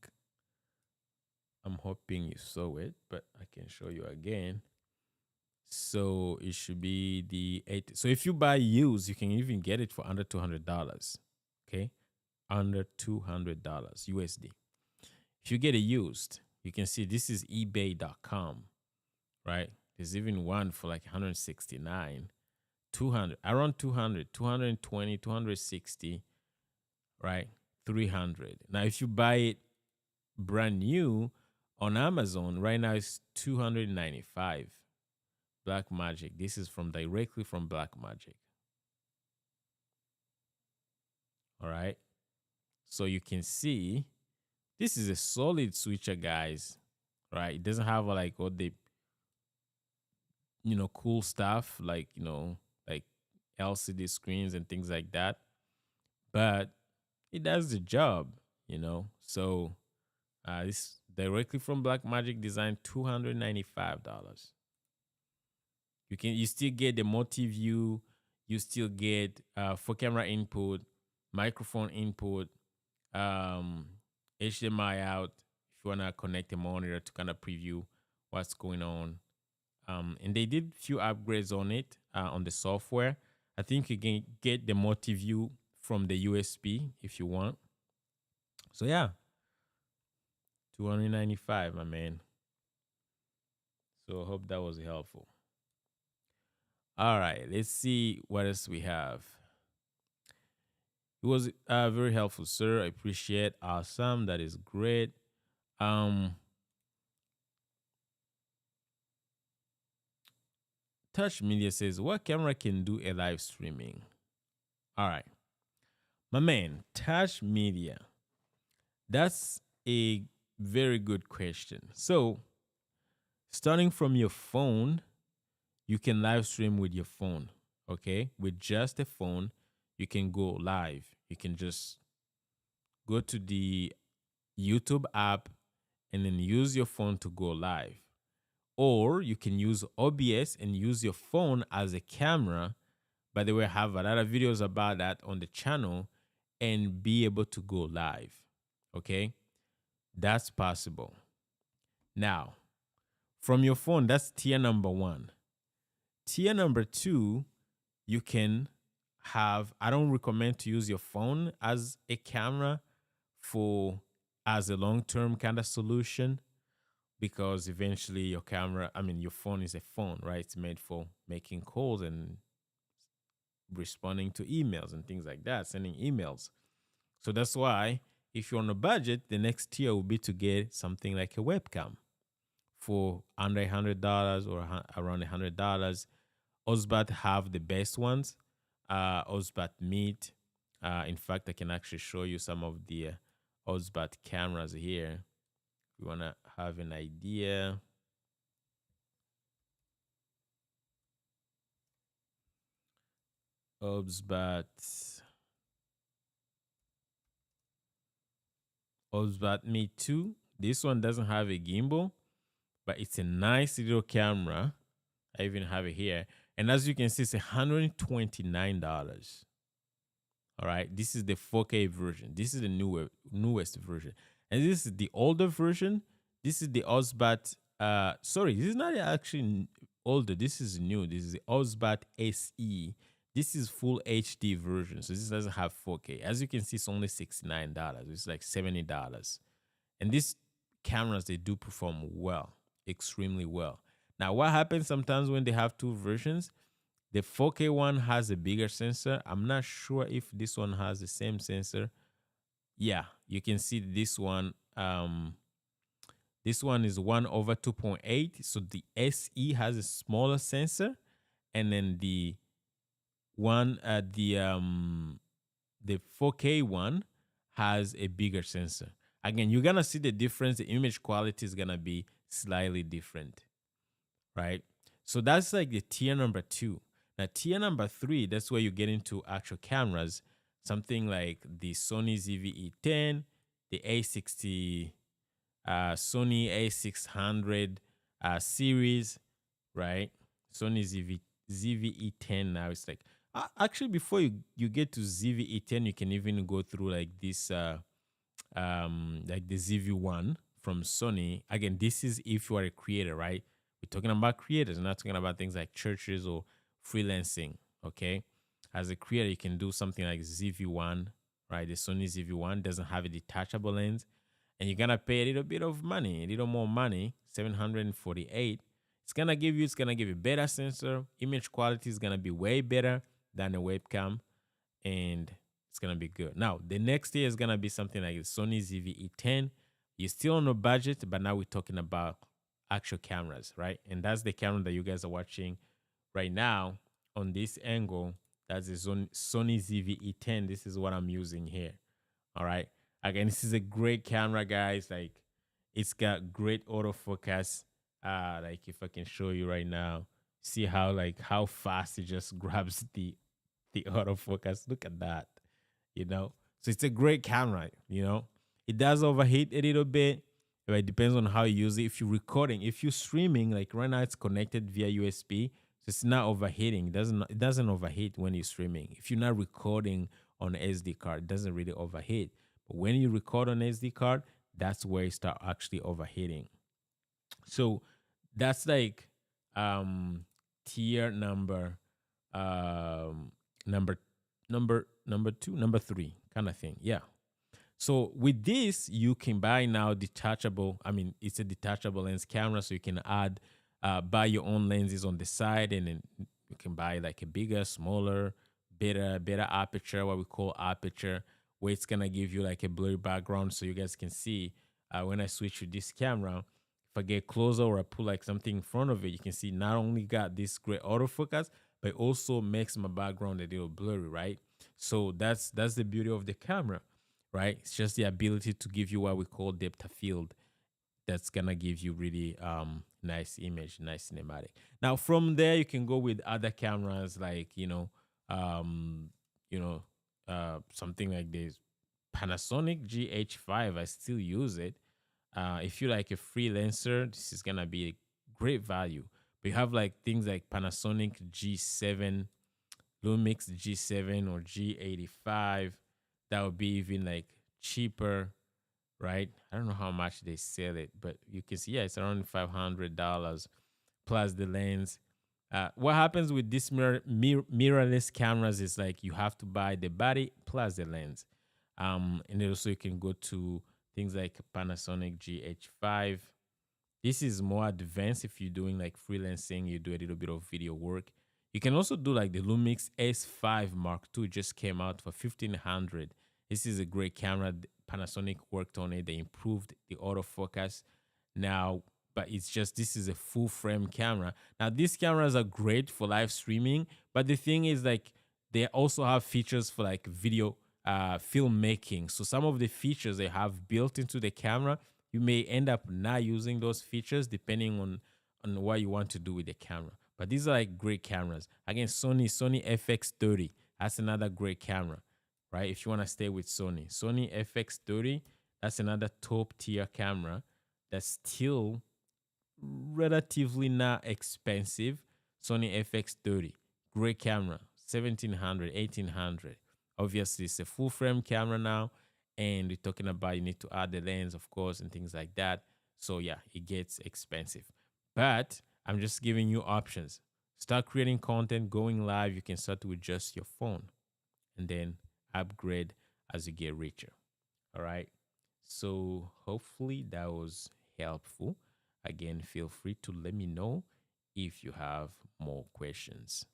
I'm hoping you saw it, but I can show you again. So it should be the 8. So if you buy used, you can even get it for under $200. Okay, under $200 USD. If you get it used, you can see this is ebay.com, right? There's even one for like 169. 200, around 200, 220, 260, right? 300. Now, if you buy it brand new on Amazon, right now it's 295. Black Magic. This is from directly from Black Magic. All right. So you can see this is a solid switcher, guys. Right? It doesn't have like all the cool stuff like like LCD screens and things like that, but it does the job. So this directly from Black Magic Design, $295. You still get the multi-view, you still get for camera input, microphone input, um, HDMI out if you want to connect a monitor to kind of preview what's going on. And they did few upgrades on it on the software. I think you can get the multi-view from the USB if you want. So yeah, 295, my man. So I hope that was helpful. All right, let's see what else we have. It was very helpful, sir. I appreciate. Awesome. That is great. Touch Media says, what camera can do a live streaming? All right. My man, Touch Media. That's a very good question. So, starting from your phone, you can live stream with your phone, okay? With just a phone, you can go live. You can just go to the YouTube app and then use your phone to go live. Or you can use OBS and use your phone as a camera. By the way, I have a lot of videos about that on the channel and be able to go live. Okay? That's possible. Now, from your phone, that's tier number 1. Tier number 2, you can have, I don't recommend to use your phone as a camera as a long-term kind of solution, because eventually your phone is a phone, right? It's made for making calls and responding to emails and things like that, sending emails. So that's why if you're on a budget, the next tier will be to get something like a webcam for under $100 or around $100. Osbat have the best ones. Osbat Meet. In fact, I can actually show you some of the Osbat cameras here. You want to have an idea. Osbat Me 2. This one doesn't have a gimbal, but it's a nice little camera. I even have it here. And as you can see, it's $129. All right. This is the 4K version. This is the newest version. And this is the older version. This is the Osbat. Sorry, this is not actually older. This is new. This is the Osbat SE. This is full HD version. So this doesn't have 4K. As you can see, it's only $69. It's like $70. And these cameras, they do perform well, extremely well. Now, what happens sometimes when they have two versions? The 4K one has a bigger sensor. I'm not sure if this one has the same sensor. Yeah, you can see this one. This one is 1/2.8. So the SE has a smaller sensor, and then the 4K one has a bigger sensor. Again, you're gonna see the difference. The image quality is gonna be slightly different, right? So that's like the tier number 2. Now, tier number 3, that's where you get into actual cameras, something like the Sony ZV-E10, the A60, Sony A600 series, right? Sony ZV-E10 now. It's like, actually, before you get to ZV-E10, you can even go through like this, like the ZV-1 from Sony. Again, this is if you are a creator, right? We're talking about creators. We're not talking about things like churches or freelancing, okay? As a creator, you can do something like ZV-1, right? The Sony ZV-1 doesn't have a detachable lens, and you're gonna pay a little bit of money, a little more money, $748. It's gonna give you better sensor. Image quality is gonna be way better than a webcam, and it's gonna be good. Now the next year is gonna be something like the Sony ZV-E10. You're still on a budget, but now we're talking about actual cameras, right? And that's the camera that you guys are watching right now on this angle. That's the Sony ZV-E10. This is what I'm using here. All right. Again, this is a great camera, guys. Like, it's got great autofocus. Like if I can show you right now, see how fast it just grabs the autofocus. Look at that. So it's a great camera. It does overheat a little bit, but it depends on how you use it. If you're recording, if you're streaming, like right now it's connected via USB, so it's not overheating. It doesn't overheat when you're streaming. If you're not recording on SD card, it doesn't really overheat. But when you record on SD card, that's where it start actually overheating. So that's like tier number number two, number three kind of thing. Yeah. So with this, you can buy now detachable. I mean, it's a detachable lens camera, so you can buy your own lenses on the side, and then you can buy like a bigger, smaller, better aperture, what we call aperture, where it's gonna give you like a blurry background, so you guys can see when I switch to this camera. If I get closer or I put like something in front of it, you can see not only got this great autofocus, but it also makes my background a little blurry, right? So that's the beauty of the camera, right? It's just the ability to give you what we call depth of field. That's gonna give you really nice image, nice cinematic. Now from there, you can go with other cameras like something like this Panasonic GH5. I still use it. If you're like a freelancer, this is gonna be a great value. But you have like things like Panasonic G7, Lumix G7 or G85. That would be even like cheaper, right? I don't know how much they sell it, but you can see, yeah, it's around $500 plus the lens. What happens with this mirrorless cameras is like you have to buy the body plus the lens. And then also you can go to things like Panasonic GH5. This is more advanced if you're doing like freelancing, you do a little bit of video work. You can also do like the Lumix S5 Mark II, just came out for $1,500. This is a great camera. Panasonic worked on it. They improved the autofocus now, but it's just, this is a full frame camera. Now, these cameras are great for live streaming, but the thing is like they also have features for like video filmmaking. So some of the features they have built into the camera, you may end up not using those features depending on what you want to do with the camera. But these are like great cameras. Again, Sony FX30. That's another great camera, right? If you want to stay with Sony FX30, that's another top tier camera that's still relatively not expensive. Sony FX30, great camera, 1700, 1800. Obviously, it's a full frame camera now, and we're talking about you need to add the lens, of course, and things like that. So yeah, it gets expensive. But I'm just giving you options. Start creating content, going live. You can start with just your phone and then upgrade as you get richer. All right. So hopefully that was helpful. Again, feel free to let me know if you have more questions.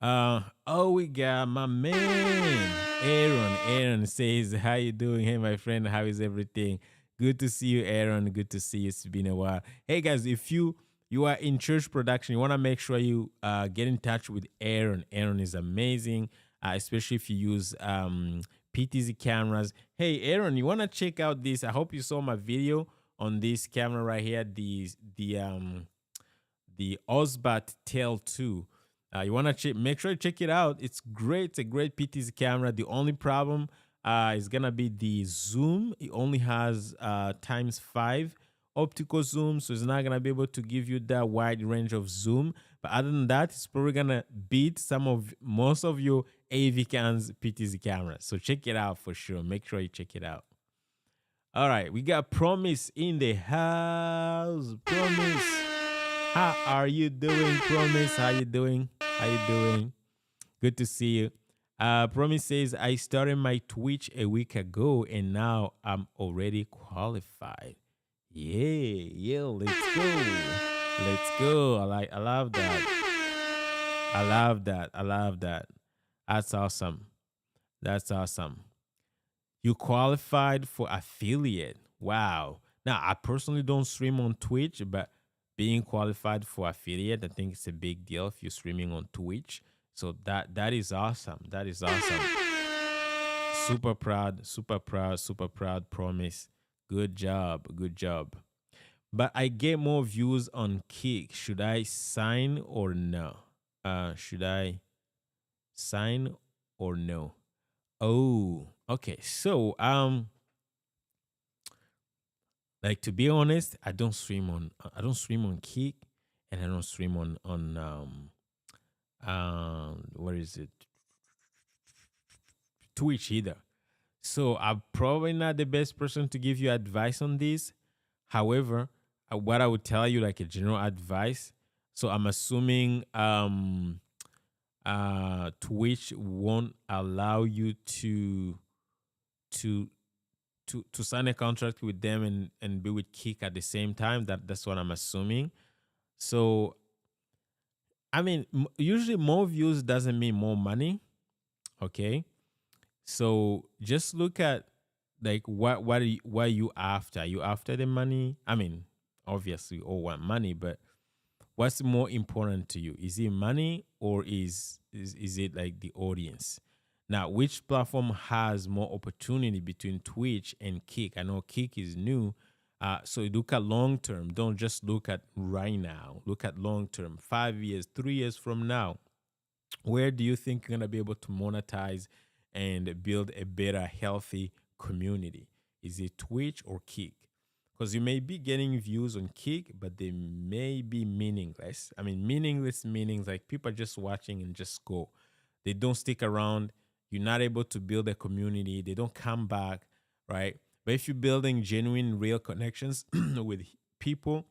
We got my man Aaron. Aaron says, "How you doing? Hey, my friend, how is everything? Good to see you, Aaron. Good to see you. It's been a while. Hey, guys, if you are in church production, you want to make sure you get in touch with Aaron. Aaron is amazing, especially if you use PTZ cameras. Hey, Aaron, you want to check out this? I hope you saw my video on this camera right here, the Osbat Tail 2. You want to make sure you check it out. It's great. It's a great PTZ camera. The only problem is going to be the zoom. It only has ×5 optical zoom, so it's not going to be able to give you that wide range of zoom. But other than that, it's probably going to beat most of your AVCAN's PTZ cameras. So check it out for sure. Make sure you check it out. All right, we got Promise in the house. Promise. How are you doing, Promise? How you doing? How you doing? Good to see you. Promise says, I started my Twitch a week ago and now I'm already qualified. Yeah, yeah, let's go. Let's go. I love that. I love that. I love that. That's awesome. That's awesome. You qualified for affiliate. Wow. Now, I personally don't stream on Twitch, but being qualified for affiliate, I think it's a big deal if you're streaming on Twitch. So that is awesome. That is awesome. Super proud, super proud, super proud, promise. Good job. Good job. But I get more views on Kick. Should I sign or no? Should I sign or no? Oh, okay. So, like to be honest, I don't stream on Kick, and I don't stream on what is it, Twitch either. So I'm probably not the best person to give you advice on this. However, what I would tell you, like a general advice. So I'm assuming Twitch won't allow you to to sign a contract with them and be with Kick at the same time. That's what I'm assuming. So I mean, usually more views doesn't mean more money. Okay, so just look at like what are you after? Are you after the money? I mean, obviously, we all want money, but what's more important to you? Is it money or is it like the audience? Now, which platform has more opportunity between Twitch and Kick? I know Kick is new. So look at long term. Don't just look at right now. Look at long term, 5 years, 3 years from now. Where do you think you're gonna be able to monetize and build a better, healthy community? Is it Twitch or Kick? Because you may be getting views on Kick, but they may be meaningless. I mean, meaningless meanings like people are just watching and just go. They don't stick around. You're not able to build a community. They don't come back, right? But if you're building genuine, real connections with people,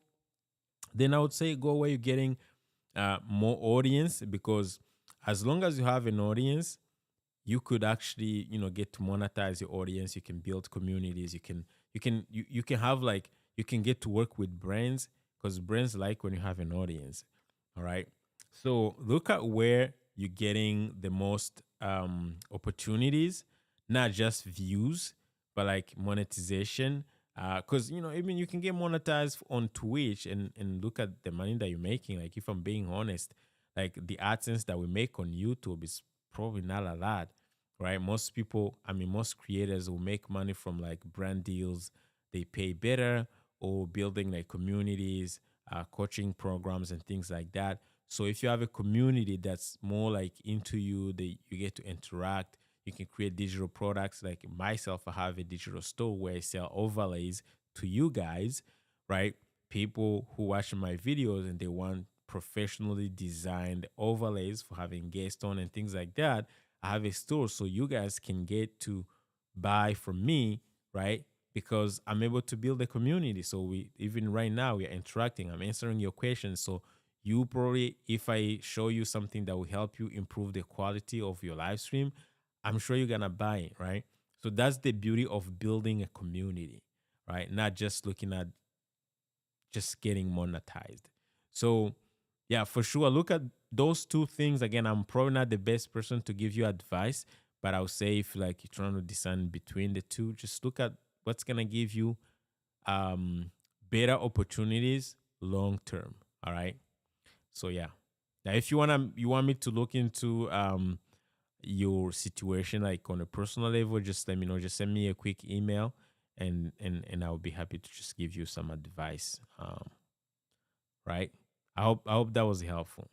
then I would say go where you're getting more audience, because as long as you have an audience, you could actually get to monetize your audience. You can build communities. You can have like you can get to work with brands, because brands like when you have an audience. All right, so look at where you're getting the most opportunities, not just views, but like monetization. Because even you can get monetized on Twitch, and look at the money that you're making. Like, if I'm being honest, like the AdSense that we make on YouTube is probably not a lot, right? Most people, I mean, most creators will make money from like brand deals. They pay better, or building like communities, coaching programs, and things like that. So if you have a community that's more like into you, you get to interact. You can create digital products. Like myself, I have a digital store where I sell overlays to you guys, right? People who watch my videos and they want professionally designed overlays for having guests on and things like that. I have a store so you guys can get to buy from me, right? Because I'm able to build a community. So we even right now we are interacting. I'm answering your questions. So you probably, if I show you something that will help you improve the quality of your live stream, I'm sure you're gonna buy it, right? So that's the beauty of building a community, right? Not just looking at just getting monetized. So yeah, for sure, look at those two things. Again, I'm probably not the best person to give you advice, but I'll say if like you're trying to decide between the two, just look at what's gonna give you um better opportunities long term. All right. So yeah. Now if you want me to look into your situation like on a personal level, just let me know. Just send me a quick email, and I'll be happy to just give you some advice. Right. I hope that was helpful.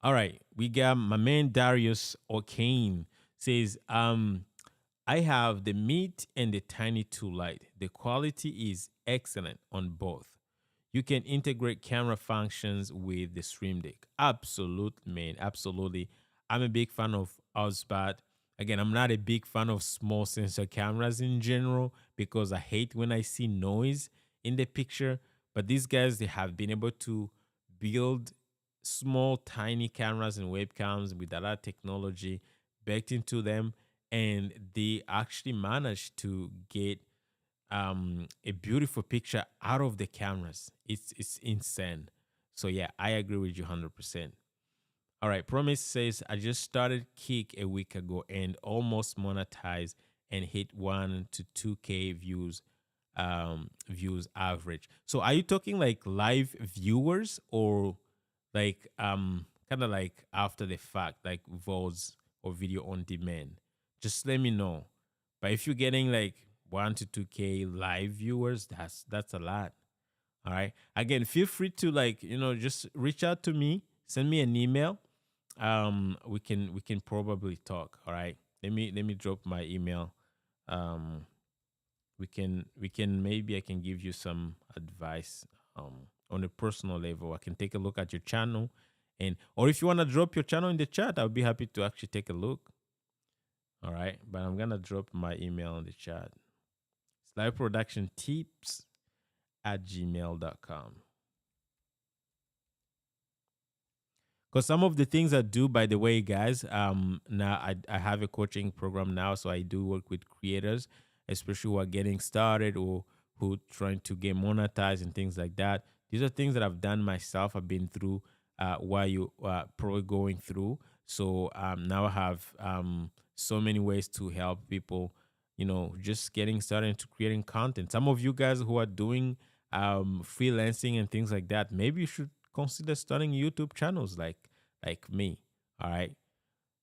All right, we got my man Darius O'Kane says, I have the Meet and the Tiny 2 Lite. The quality is excellent on both. You can integrate camera functions with the Stream Deck. Absolutely, man. Absolutely. I'm a big fan of Osbat. Again, I'm not a big fan of small sensor cameras in general, because I hate when I see noise in the picture. But these guys, they have been able to build small, tiny cameras and webcams with a lot of technology baked into them. And they actually managed to get a beautiful picture out of the cameras. It's insane. So yeah, I agree with you 100%. All right, Promise says I just started Kick a week ago and almost monetized and hit 1 to 2K views average. So are you talking like live viewers or like kind of like after the fact, like VODs or video on demand? Just let me know. But if you're getting like 1 to 2K live viewers, that's a lot. All right. Again, feel free to like, just reach out to me, send me an email. We can probably talk. All right. Let me drop my email. Um, we can maybe I can give you some advice on a personal level. I can take a look at your channel, and or if you want to drop your channel in the chat, I'll be happy to actually take a look. All right. But I'm gonna drop my email in the chat. It's liveproductiontips@gmail.com. Because some of the things I do, by the way, guys, now I have a coaching program now, so I do work with creators, especially who are getting started or who trying to get monetized and things like that. These are things that I've done myself. I've been through while you probably going through. So now I have so many ways to help people, just getting started into creating content. Some of you guys who are doing freelancing and things like that, maybe you should consider starting YouTube channels like me. All right.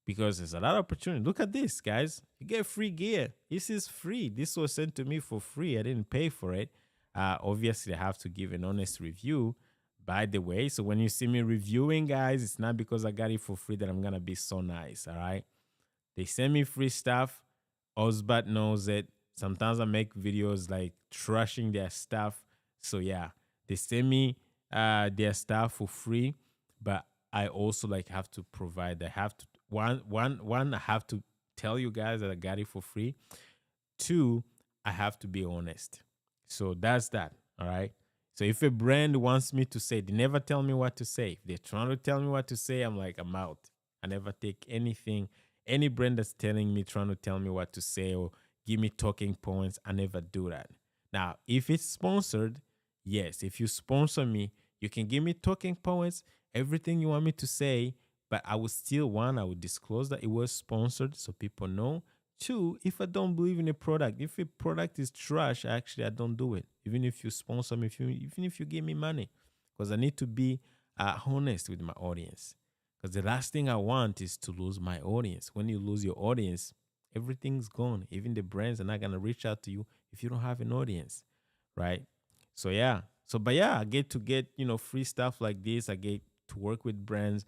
Because there's a lot of opportunity. Look at this, guys. You get free gear. This is free. This was sent to me for free. I didn't pay for it. Obviously, I have to give an honest review, by the way. So when you see me reviewing, guys, it's not because I got it for free that I'm gonna be so nice. All right. They send me free stuff. Osbat knows it. Sometimes I make videos like trashing their stuff. So yeah, they send me their stuff for free, but I also like have to provide. I have to one. I have to tell you guys that I got it for free. Two, I have to be honest. So that's that. All right. So if a brand wants me to say, they never tell me what to say. If they're trying to tell me what to say, I'm like, I'm out. I never take anything. Any brand that's telling me, trying to tell me what to say or give me talking points, I never do that. Now, if it's sponsored, yes. If you sponsor me, you can give me talking points, everything you want me to say, but I would still, one, I would disclose that it was sponsored so people know. Two, if I don't believe in a product, if a product is trash, actually, I don't do it. Even if you sponsor me, even if you give me money, because I need to be honest with my audience. Because the last thing I want is to lose my audience. When you lose your audience, everything's gone. Even the brands are not gonna reach out to you if you don't have an audience, right? So yeah. But yeah, I get to get free stuff like this. I get to work with brands,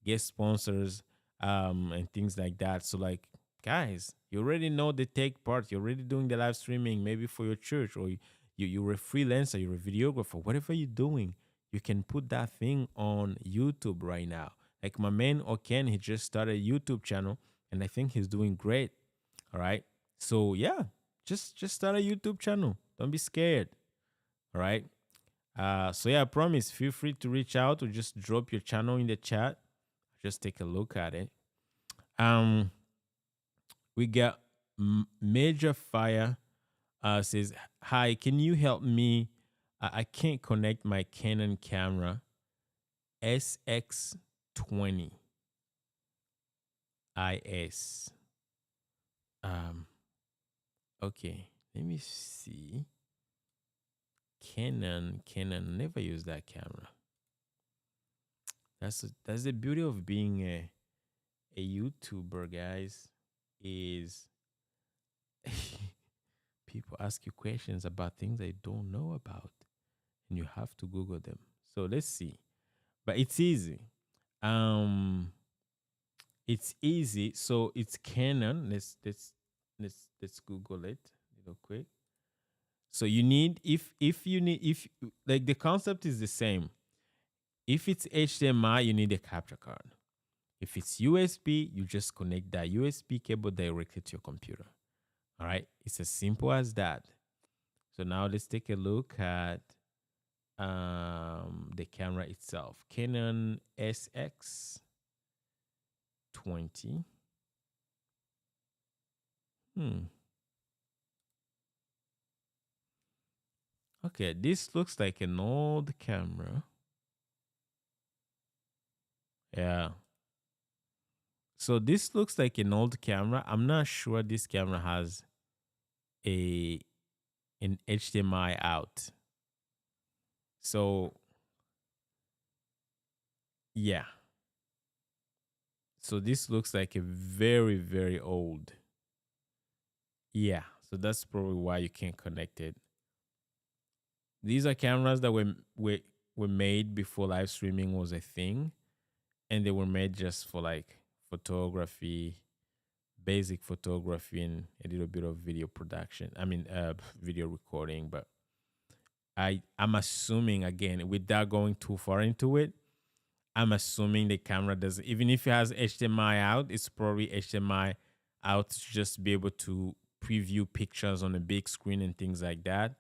get sponsors, and things like that. So like, guys, you already know the tech part. You're already doing the live streaming, maybe for your church, or you're a freelancer, you're a videographer, whatever you're doing, you can put that thing on YouTube right now. Like my man Oken, he just started a YouTube channel, and I think he's doing great. All right. So yeah, just start a YouTube channel. Don't be scared. All right. So yeah, I promise. Feel free to reach out or just drop your channel in the chat. Just take a look at it. We got Major Fire. Says, "Hi, can you help me? I can't connect my Canon camera SX20 IS. Okay, let me see. Canon, never use that camera. That's the beauty of being a YouTuber, guys. Is people ask you questions about things they don't know about, and you have to Google them. So let's see. But it's easy. It's easy. So it's Canon. Let's Google it real quick. So you need if like the concept is the same. If it's HDMI, you need a capture card. If it's USB, you just connect that USB cable directly to your computer. All right, it's as simple as that. So now let's take a look at the camera itself. Canon SX20. Okay, this looks like an old camera. Yeah. So this looks like an old camera. I'm not sure this camera has a an HDMI out. So yeah. So this looks like a very, very old. Yeah. So that's probably why you can't connect it. These are cameras that were made before live streaming was a thing, and they were made just for like photography, basic photography, and a little bit of video production. I mean, video recording. But I'm assuming, again, without going too far into it, I'm assuming the camera doesn't, even if it has HDMI out, it's probably HDMI out to just be able to preview pictures on a big screen and things like that.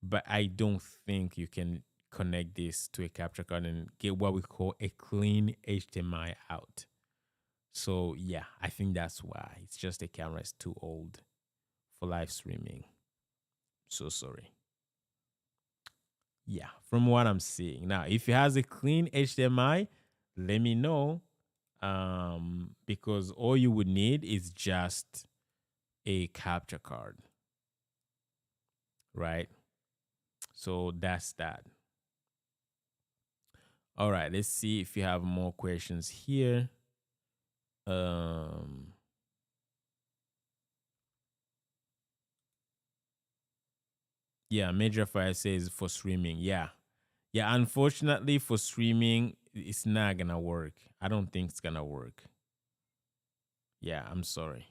But I don't think you can connect this to a capture card and get what we call a clean HDMI out. So yeah, I think that's why. It's just the camera is too old for live streaming. So sorry. Yeah, from what I'm seeing. Now, if it has a clean HDMI, let me know. Because all you would need is just a capture card. Right? So that's that. All right, let's see if you have more questions here. Yeah, Major Fire says for streaming. Yeah. Yeah, unfortunately for streaming, it's not gonna work. I don't think it's gonna work. Yeah, I'm sorry.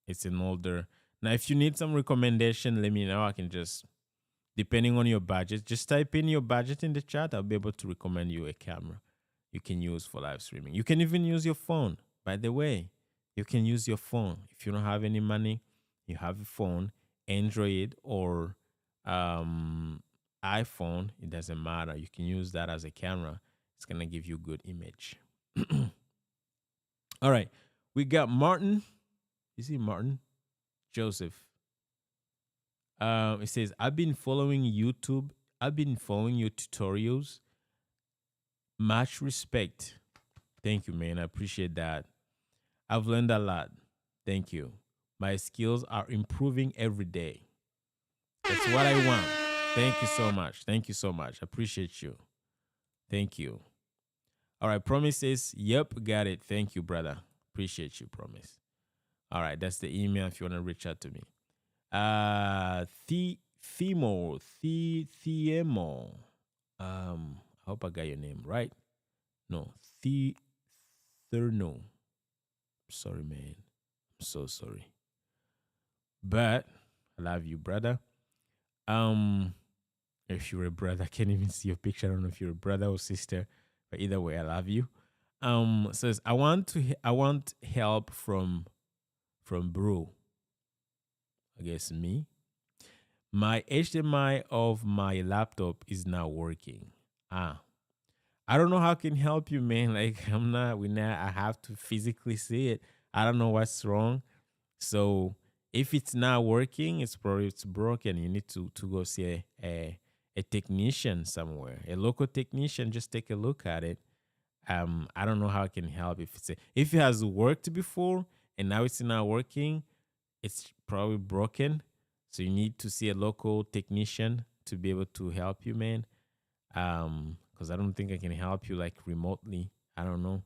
It's an older. Now, if you need some recommendation, let me know. I can just, depending on your budget, just type in your budget in the chat. I'll be able to recommend you a camera you can use for live streaming. You can even use your phone. By the way, you can use your phone. If you don't have any money, you have a phone, Android or iPhone, it doesn't matter. You can use that as a camera. It's gonna give you good image. All right, we got Martin. You see Martin? Joseph. It says, I've been following YouTube. I've been following your tutorials. Much respect. Thank you, man. I appreciate that. I've learned a lot. Thank you. My skills are improving every day. That's what I want. Thank you so much. Thank you so much. I appreciate you. Thank you. All right. Promise says, yep, got it. Thank you, brother. Appreciate you, Promise. All right. That's the email if you want to reach out to me. Themo. I hope I got your name right. No, Therno. Sorry, man. I'm so sorry. But I love you, brother. If you're a brother, I can't even see your picture. I don't know if you're a brother or sister, but either way, I love you. Says I want help from Brew. I guess me. My HDMI of my laptop is not working. I don't know how I can help you, man. Like I have to physically see it. I don't know what's wrong. So if it's not working, it's broken. You need to go see a technician somewhere, a local technician. Just take a look at it. I don't know how I can help. If it has worked before and now it's not working, it's probably broken. So you need to see a local technician to be able to help you, man. Because I don't think I can help you like remotely. I don't know.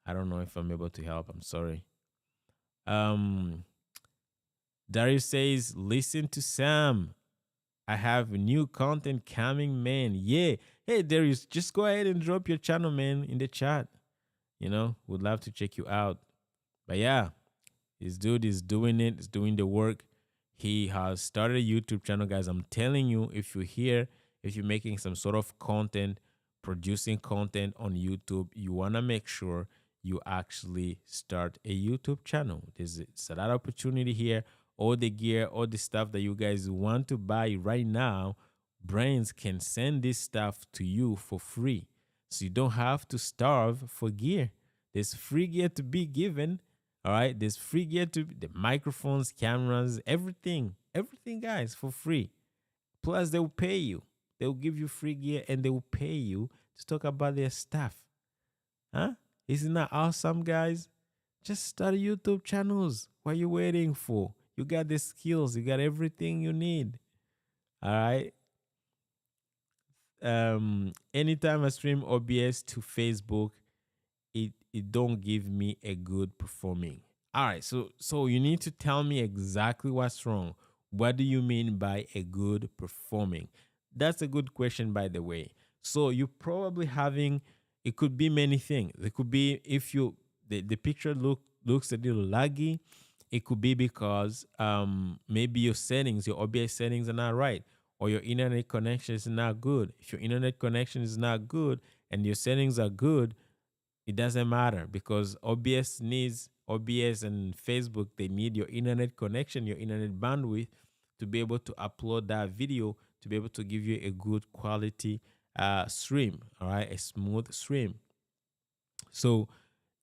I don't know if I'm able to help. I'm sorry. Darius says, listen to Sam. I have new content coming, man. Yeah. Hey, Darius, just go ahead and drop your channel, man, in the chat. Would love to check you out. But yeah, this dude is doing it. He's doing the work. He has started a YouTube channel, guys. I'm telling you, if you're making some sort of content, producing content on YouTube, you want to make sure you actually start a YouTube channel. It's a lot of opportunity here. All the gear, all the stuff that you guys want to buy right now, brands can send this stuff to you for free. So you don't have to starve for gear. There's free gear to be given. All right, there's free gear to the microphones, cameras, everything, guys, for free. Plus, they will pay you. They will give you free gear and they will pay you to talk about their stuff. Huh? Isn't that awesome, guys? Just start YouTube channels. What are you waiting for? You got the skills. You got everything you need. All right. Anytime I stream OBS to Facebook, it don't give me a good performing. All right, so you need to tell me exactly what's wrong. What do you mean by a good performing? That's a good question, by the way. So you're probably having, it could be many things. It could be if the picture looks a little laggy. It could be because maybe your settings, your OBS settings are not right, or your internet connection is not good. If your internet connection is not good and your settings are good, it doesn't matter, because OBS and Facebook, they need your internet connection, your internet bandwidth to be able to upload that video, to be able to give you a good quality stream, all right, a smooth stream. So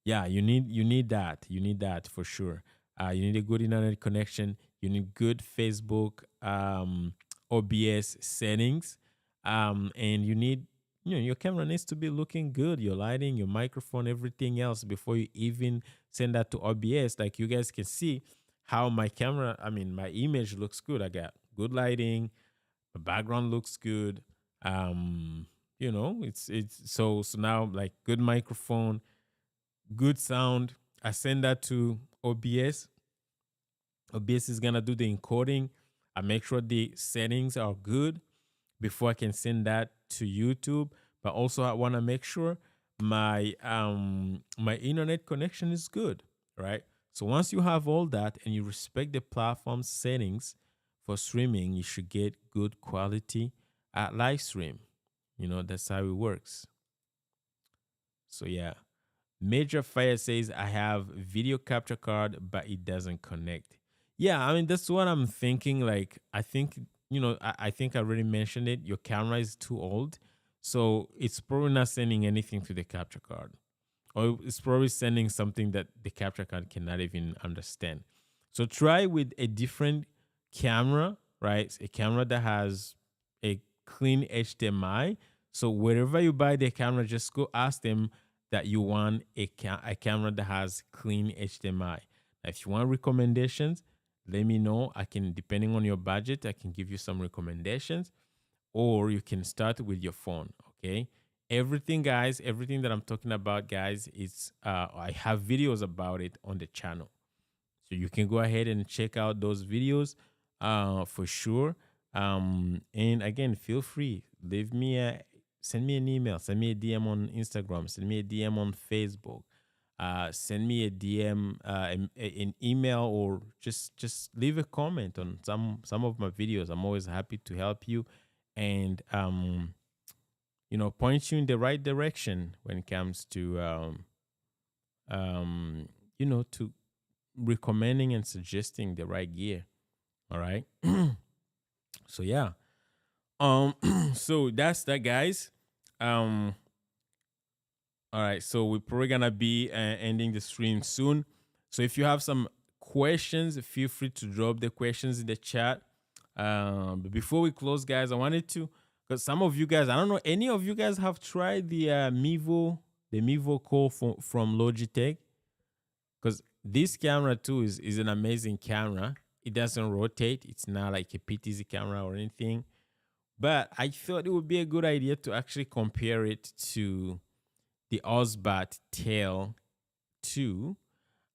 yeah, you need that for sure. You need a good internet connection. You need good Facebook OBS settings, and you need, your camera needs to be looking good, your lighting, your microphone, everything else, before you even send that to OBS. Like, you guys can see how my camera, my image looks good. I got good lighting, the background looks good. It's so now, like, good microphone, good sound. I send that to OBS. OBS is gonna do the encoding. I make sure the settings are good before I can send that to YouTube. But also, I want to make sure my my internet connection is good, right? So once you have all that and you respect the platform settings for streaming, you should get good quality live stream. That's how it works. So yeah. Major Fire says, I have video capture card, but it doesn't connect. Yeah, that's what I'm thinking. Like, I think, I think I already mentioned it. Your camera is too old. So it's probably not sending anything to the capture card. Or it's probably sending something that the capture card cannot even understand. So try with a different camera, right? A camera that has a clean HDMI. So wherever you buy the camera, just go ask them that you want a camera that has clean HDMI. Now, if you want recommendations, let me know. I can, depending on your budget, I can give you some recommendations, or you can start with your phone. Okay. Everything, guys, everything that I'm talking about, guys, is I have videos about it on the channel. So you can go ahead and check out those videos for sure. And again, feel free, send me an email, send me a DM on Instagram, send me a DM on Facebook, send me a DM, an email, or just leave a comment on some of my videos. I'm always happy to help you and point you in the right direction when it comes to to recommending and suggesting the right gear. All right. So yeah. So that's that, guys. All right, so we're probably gonna be ending the stream soon. So if you have some questions, feel free to drop the questions in the chat. But before we close, guys, I wanted to, because some of you guys, I don't know, any of you guys have tried the Mevo Core from Logitech? Because this camera too is an amazing camera. It doesn't rotate. It's not like a PTZ camera or anything. But I thought it would be a good idea to actually compare it to the Osbat Tail 2.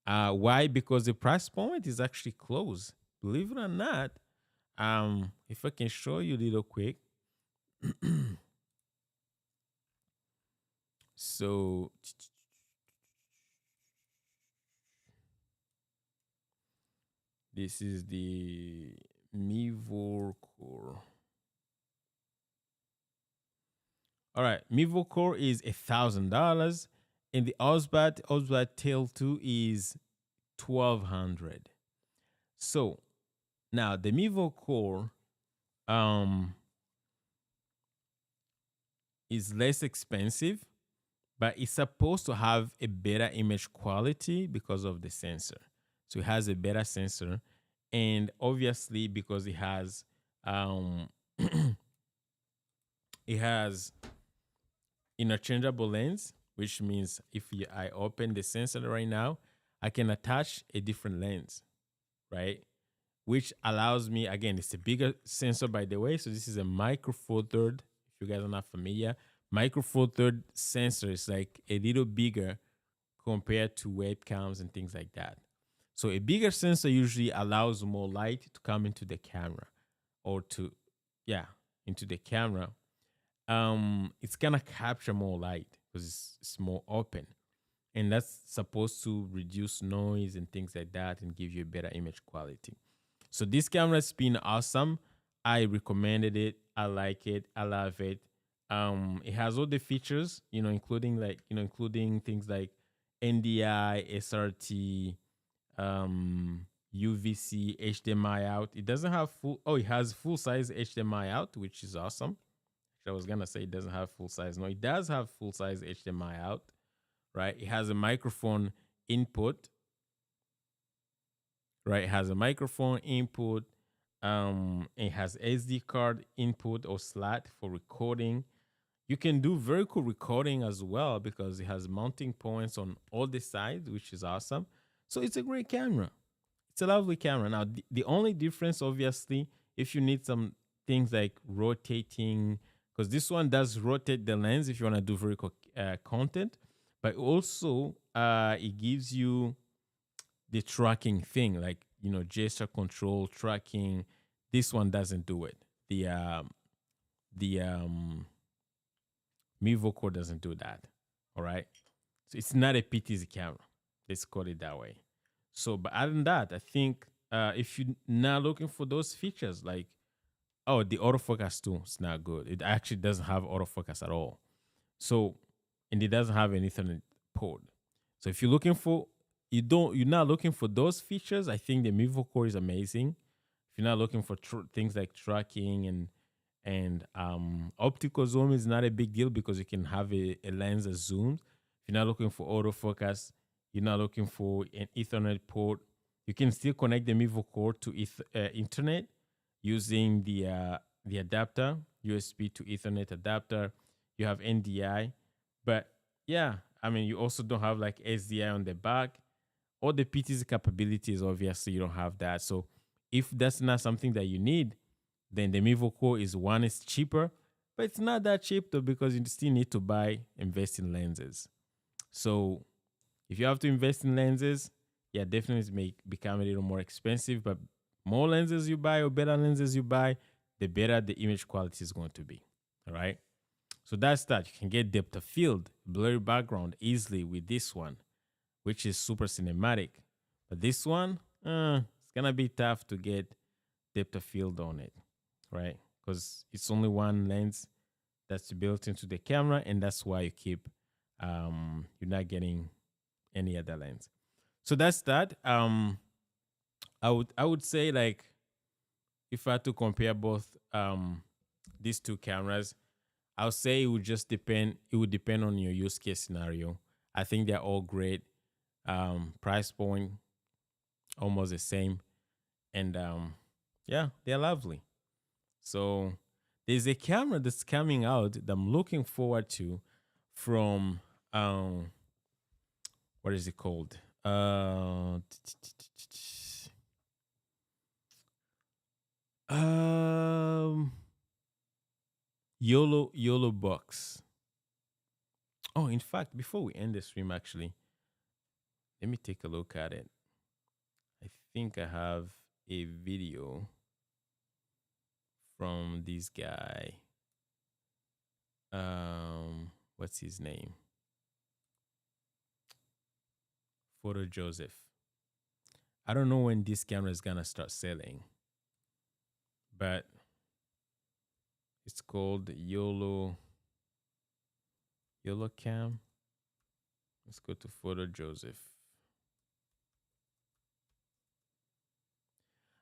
Why? Because the price point is actually close. Believe it or not. If I can show you a little quick. So this is the Mevo Core. All right, Mevo Core is $1,000, and the Osbat Tail 2 is $1,200. So now the Mevo Core is less expensive, but it's supposed to have a better image quality because of the sensor. So it has a better sensor, and obviously because it has it has interchangeable lens, which means if I open the sensor right now, I can attach a different lens, right? Which allows me, again, it's a bigger sensor, by the way. So this is a micro four third. If you guys are not familiar, micro four third sensor is like a little bigger compared to webcams and things like that. So a bigger sensor usually allows more light to come into the camera, or to, yeah, into the camera. It's gonna capture more light because it's more open, and that's supposed to reduce noise and things like that and give you a better image quality. So this camera's been awesome. I recommended it. I like it. I love it. It has all the features, including things like NDI, SRT, UVC, HDMI out. It doesn't have full. Oh, it has full size HDMI out, which is awesome. I was gonna say it doesn't have full size. No, it does have full size HDMI out, right? It has a microphone input, right? It has a microphone input. It has SD card input or slot for recording. You can do very cool recording as well because it has mounting points on all the sides, which is awesome. So it's a great camera. It's a lovely camera. Now, the only difference, obviously, if you need some things like rotating, because this one does rotate the lens if you want to do very cool content, but also it gives you the tracking thing, like, gesture control tracking. This one doesn't do it. The Mevo Core doesn't do that. All right. So it's not a PTZ camera. Let's call it that way. So, but other than that, I think if you're not looking for those features, like, oh, the autofocus too, it's not good. It actually doesn't have autofocus at all. So, and it doesn't have an Ethernet port. So if you're looking for, you're not looking for those features, I think the Mevo Core is amazing. If you're not looking for things like tracking and optical zoom is not a big deal because you can have a lens that zooms. If you're not looking for autofocus, you're not looking for an Ethernet port, you can still connect the Mevo Core to internet using the adapter, USB to Ethernet adapter. You have NDI, but yeah, I mean, you also don't have like SDI on the back. All the PTZ capabilities, obviously, you don't have that. So if that's not something that you need, then the Mevo Core is cheaper, but it's not that cheap though because you still need to invest in lenses. So if you have to invest in lenses, yeah, definitely it may become a little more expensive, but more lenses you buy or better lenses you buy, the better the image quality is going to be. All right. So that's that. You can get depth of field, blurry background easily with this one, which is super cinematic. But this one, it's going to be tough to get depth of field on it, right? Because it's only one lens that's built into the camera, and that's why you're not getting any other lens. So that's that. I would say, like, if I had to compare both these two cameras, I would say it would depend on your use case scenario. I think they're all great. Price point almost the same, and yeah, they're lovely. So there's a camera that's coming out that I'm looking forward to from what is it called? YOLO Box. Oh, in fact, before we end the stream, actually, let me take a look at it. I think I have a video from this guy. What's his name? Photo Joseph. I don't know when this camera is gonna start selling, but it's called YOLO Cam. Let's go to Photo Joseph.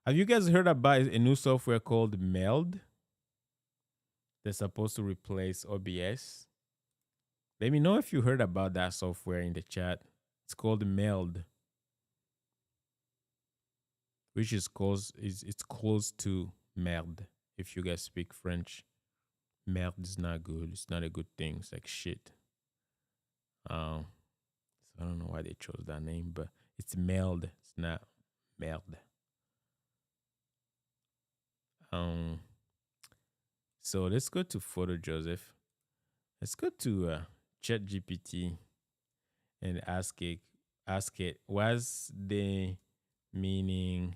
Have you guys heard about a new software called Meld? That's supposed to replace OBS. Let me know if you heard about that software in the chat. It's called Meld, which is close to Meld, if you guys speak French, merde is not good. It's not a good thing. It's like shit. So I don't know why they chose that name, but it's merde. It's not merde. Um, so let's go to Photo Joseph. Let's go to Chat GPT and ask it what's the meaning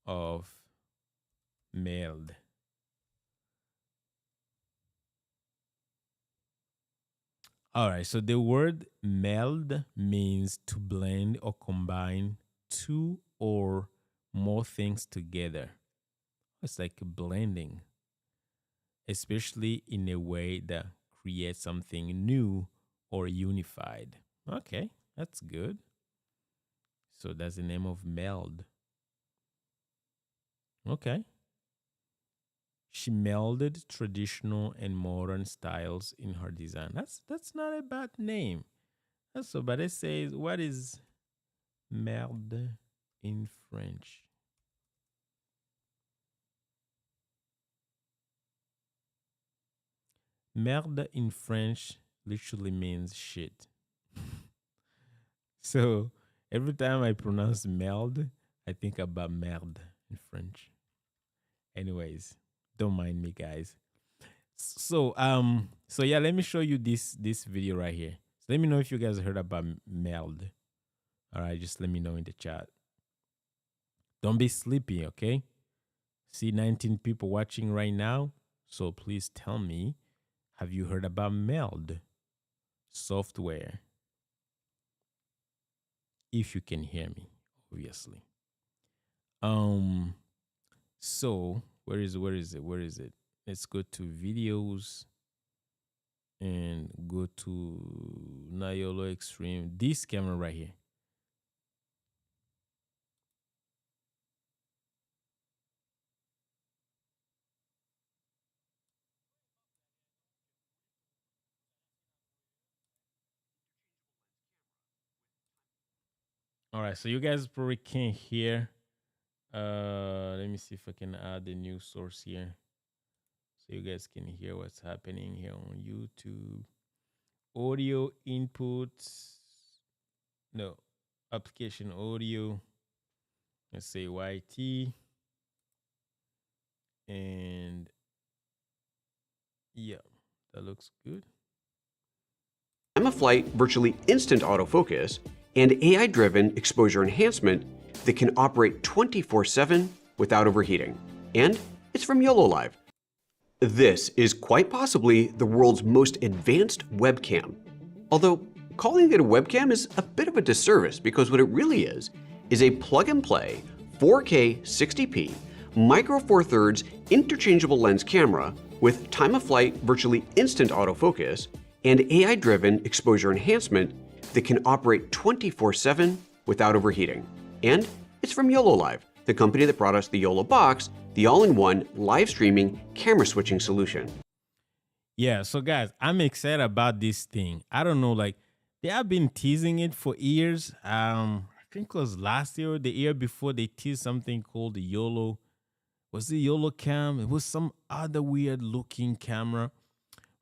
of meld. All right, so the word meld means to blend or combine two or more things together. It's like blending, especially in a way that creates something new or unified. Okay, that's good. So that's the name of meld. Okay. She melded traditional and modern styles in her design. That's not a bad name. That's so, but it says what is merde in French? Merde in French literally means shit. So every time I pronounce merde, I think about merde in French. Anyways, don't mind me, guys. So yeah, let me show you this video right here. So let me know if you guys heard about meld. All right, just let me know in the chat. Don't be sleepy, okay? See 19 people watching right now. So please tell me, have you heard about meld software? If you can hear me, obviously. So where is it? Let's go to videos and go to Nayolo Extreme. This camera right here. All right, so you guys probably can't hear. Let me see if I can add a new source here, so you guys can hear what's happening here on YouTube. Audio inputs. No, application audio. Let's say YT. And yeah, that looks good. Time-of-flight virtually instant autofocus and AI-driven exposure enhancement that can operate 24/7 without overheating. And it's from YOLO Live. This is quite possibly the world's most advanced webcam. Although calling it a webcam is a bit of a disservice because what it really is a plug-and-play 4K 60p micro four thirds interchangeable lens camera with time-of-flight virtually instant autofocus and AI-driven exposure enhancement that can operate 24/7 without overheating. And it's from YOLO Live, the company that brought us the YOLO Box, the all-in-one live streaming camera switching solution. Yeah, so guys, I'm excited about this thing. I don't know, like they have been teasing it for years. I think it was last year or the year before they teased something called the YOLO. Was it YOLO Cam? It was some other weird looking camera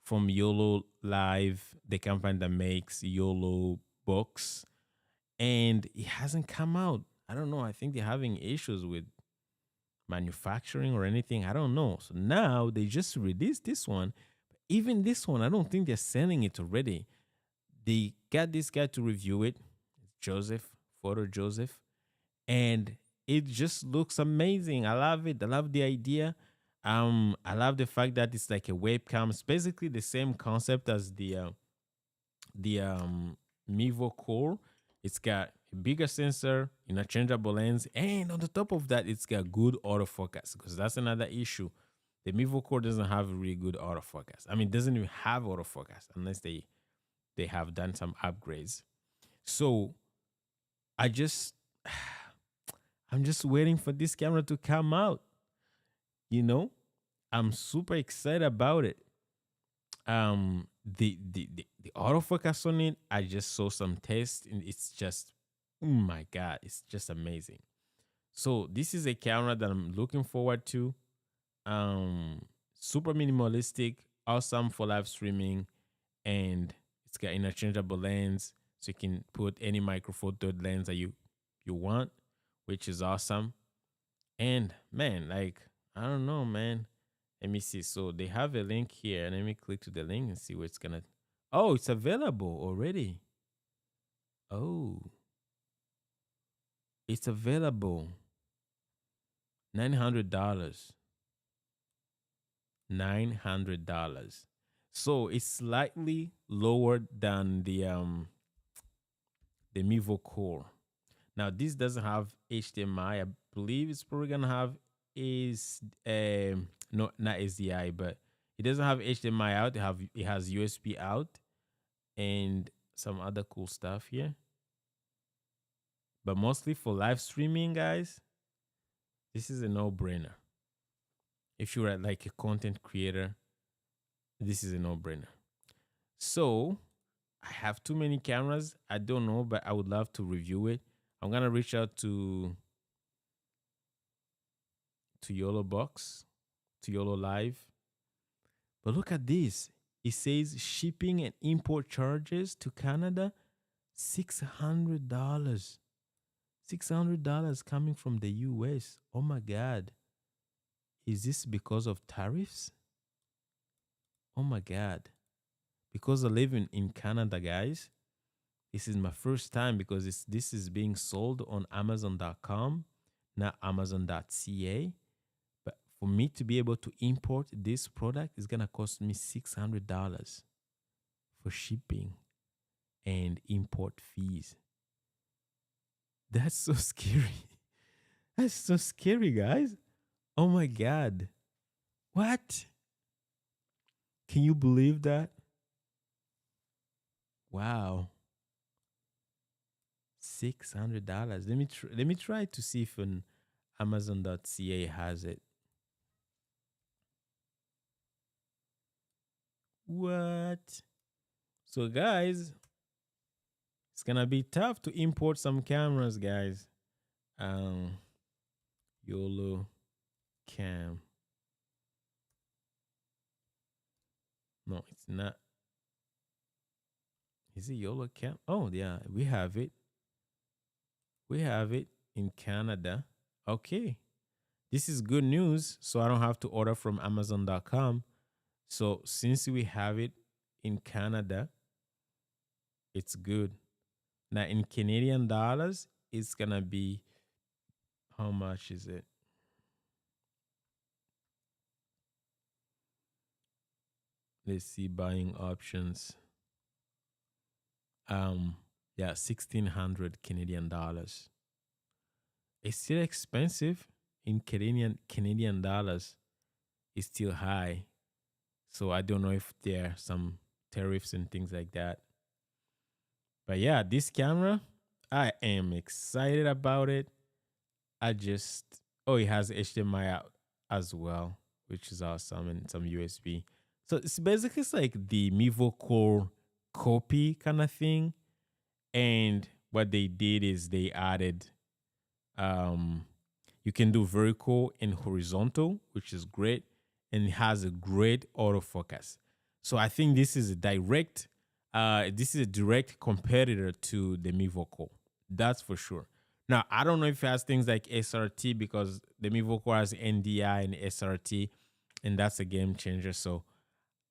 from YOLO Live, the company that makes YOLO books, and it hasn't come out. I don't know. I think they're having issues with manufacturing or anything. I don't know. So now they just released this one. Even this one, I don't think they're selling it already. They got this guy to review it, Joseph, Photo Joseph, and it just looks amazing. I love it. I love the idea. I love the fact that it's like a webcam. It's basically the same concept as the Mivo Core. It's got a bigger sensor, interchangeable lens, and on the top of that, it's got good autofocus because that's another issue. The Mivo Core doesn't have a really good autofocus. I mean, it doesn't even have autofocus unless they have done some upgrades. So I just I'm just waiting for this camera to come out. You know, I'm super excited about it. The autofocus on it, I just saw some tests and it's just, oh my god, it's just amazing. So this is a camera that I'm looking forward to. Um, super minimalistic, awesome for live streaming, and it's got interchangeable lens, so you can put any micro four third lens that you want, which is awesome. And man, like I don't know, man. Let me see. So they have a link here. Let me click to the link and see what's gonna. Oh, it's available already. Oh, it's available. $900. $900. So it's slightly lower than the Mivo Core. Now this doesn't have HDMI. I believe it's probably gonna have is no, not SDI, but it doesn't have HDMI out. It has USB out and some other cool stuff here. But mostly for live streaming, guys, this is a no-brainer. If you're like a content creator, this is a no-brainer. So I have too many cameras. I don't know, but I would love to review it. I'm gonna reach out to YOLO Box, to YOLO Live. But look at this. It says shipping and import charges to Canada, $600. $600 coming from the US. Oh my God. Is this because of tariffs? Oh my God. Because I live in Canada, guys. This is my first time because this is being sold on Amazon.com, not Amazon.ca. But for me to be able to import this product is gonna cost me $600 for shipping and import fees. That's so scary. That's so scary, guys. Oh my God. What? Can you believe that? Wow. $600. Let me try to see if an Amazon.ca has it. What? So guys, it's gonna be tough to import some cameras, guys. YOLO Cam. No, it's not. Is it YOLO Cam? Oh yeah, we have it. We have it in Canada. Okay. This is good news. So I don't have to order from Amazon.com. So since we have it in Canada, it's good. Now in Canadian dollars, it's gonna be, how much is it? Let's see, buying options. Yeah, 1,600 Canadian dollars. It's still expensive in Canadian dollars. It's still high. So I don't know if there are some tariffs and things like that. But yeah, this camera, I am excited about it. I just, oh, it has HDMI out as well, which is awesome, and some USB. So it's basically it's like the Mivo Core copy kind of thing. And what they did is they added, you can do vertical and horizontal, which is great, and it has a great autofocus. So I think this is a direct competitor to the Mivo Core. That's for sure. Now I don't know if it has things like SRT because the Mivo Core has NDI and SRT, and that's a game changer. So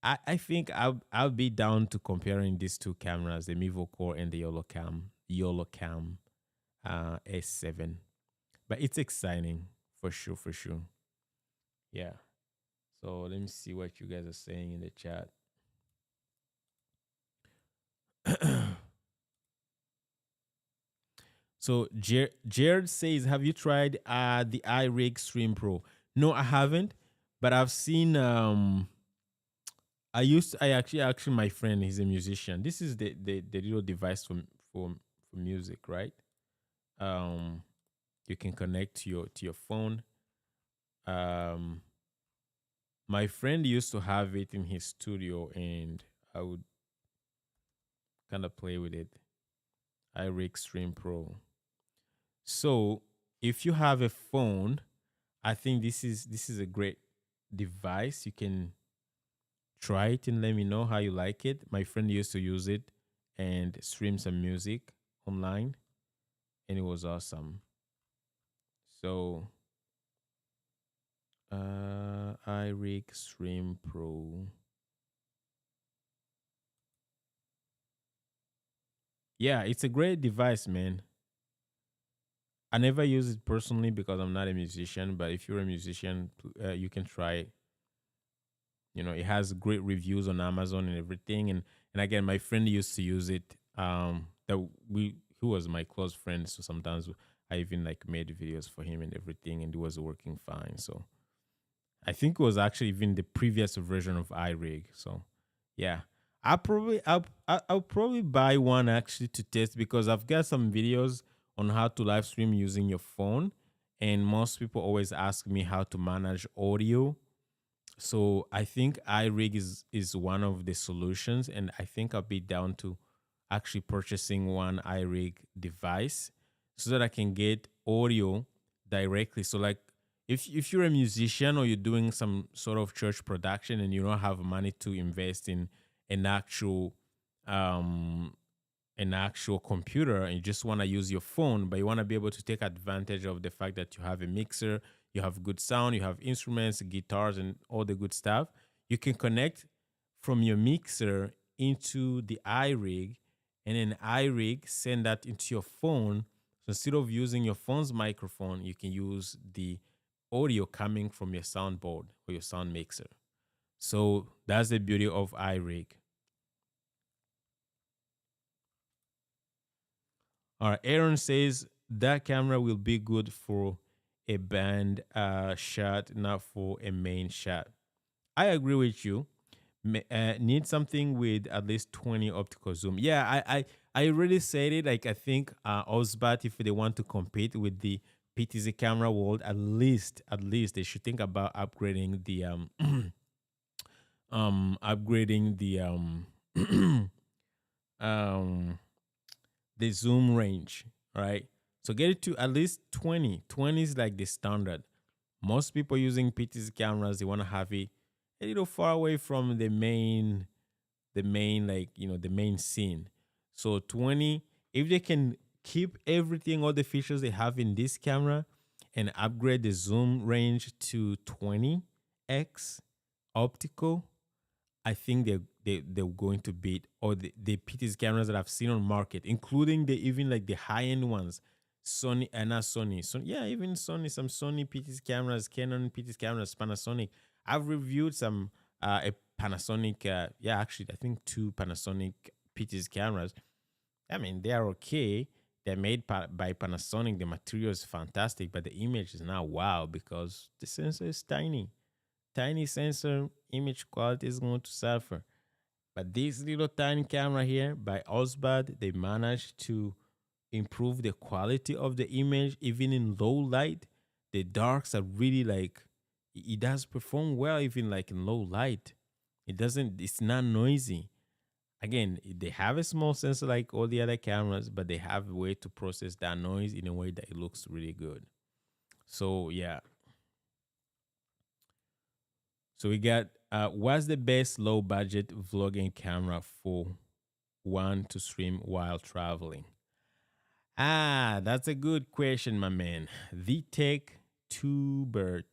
I think I'll be down to comparing these two cameras, the Mivo Core and the YOLO Cam S7. But it's exciting for sure, for sure. Yeah. So let me see what you guys are saying in the chat. So Jared says, "Have you tried the iRig Stream Pro?" No, I haven't, but I've seen. I actually my friend, he's a musician. This is the little device for music, right? Um, you can connect to your phone. Um, my friend used to have it in his studio, and I would kind of play with it. iRig Stream Pro. So if you have a phone, I think this is a great device. You can try it and let me know how you like it. My friend used to use it and stream some music online, and it was awesome. So, iRig Stream Pro. Yeah, it's a great device, man. I never use it personally because I'm not a musician, but if you're a musician, you can try it. You know, it has great reviews on Amazon and everything. And again, my friend used to use it. That we He was my close friend, so sometimes I even like made videos for him and everything, and it was working fine. So I think it was actually even the previous version of iRig. So yeah, I'll probably buy one actually to test because I've got some videos on how to live stream using your phone, and most people always ask me how to manage audio. So I think iRig is one of the solutions, and I think I'll be down to actually purchasing one iRig device so that I can get audio directly. So like if you're a musician or you're doing some sort of church production and you don't have money to invest in an actual um computer and you just want to use your phone, but you want to be able to take advantage of the fact that you have a mixer, you have good sound, you have instruments, guitars, and all the good stuff, you can connect from your mixer into the iRig, and then iRig send that into your phone. So instead of using your phone's microphone, you can use the audio coming from your soundboard or your sound mixer. So that's the beauty of iRig. All right, Aaron says that camera will be good for a band shot, not for a main shot. I agree with you. Need something with at least 20 optical zoom. Yeah, I really said it. Like I think Osbat, if they want to compete with the PTZ camera world, at least they should think about upgrading the upgrading um the zoom range, right? So get it to at least 20. 20 is like the standard. Most people using PTZ cameras, they want to have it a little far away from the main like, the main scene. So 20, if they can keep everything, all the features they have in this camera and upgrade the zoom range to 20x optical, I think they're going to beat all the PTZ cameras that I've seen on market, including the even like the high end ones. Sony and not Sony. Sony, yeah, even Sony, some Sony PTZ cameras, Canon PTZ cameras, Panasonic. I've reviewed some a Panasonic, yeah, actually I think two Panasonic PTZ cameras. I mean, they are okay. They're made by Panasonic. The material is fantastic, but the image is not wow because the sensor is tiny. Tiny sensor, image quality is going to suffer. But this little tiny camera here by Osbad, they managed to improve the quality of the image even in low light. The darks are really like it does perform well even like in low light. It's not noisy. Again, they have a small sensor like all the other cameras, but they have a way to process that noise in a way that it looks really good. So yeah, so we got what's the best low budget vlogging camera for one to stream while traveling? Ah, that's a good question, my man. The Tech tubers.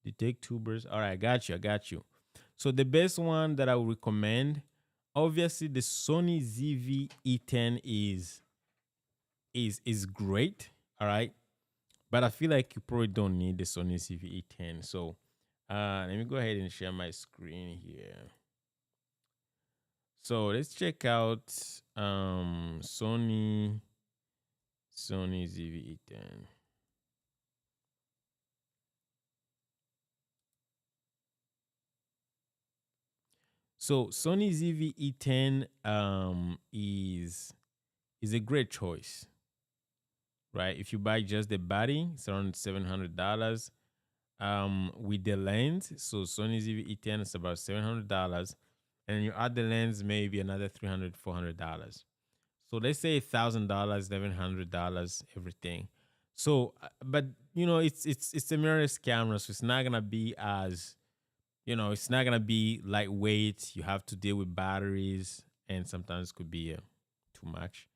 The Tech tubers. All right, I got you. So the best one that I would recommend, obviously, the Sony ZV-E10 is great. All right, but I feel like you probably don't need the Sony ZV-E10. So let me go ahead and share my screen here. So let's check out Sony ZV-E10. So Sony ZV-E10 is a great choice, right? If you buy just the body, it's around $700. With the lens, so Sony ZV-E10 is about $700, and you add the lens, maybe another $300, $400. So let's say $1,000, $1,100, everything. So, but it's a mirrorless camera, so it's not gonna be as, it's not gonna be lightweight. You have to deal with batteries, and sometimes could be too much.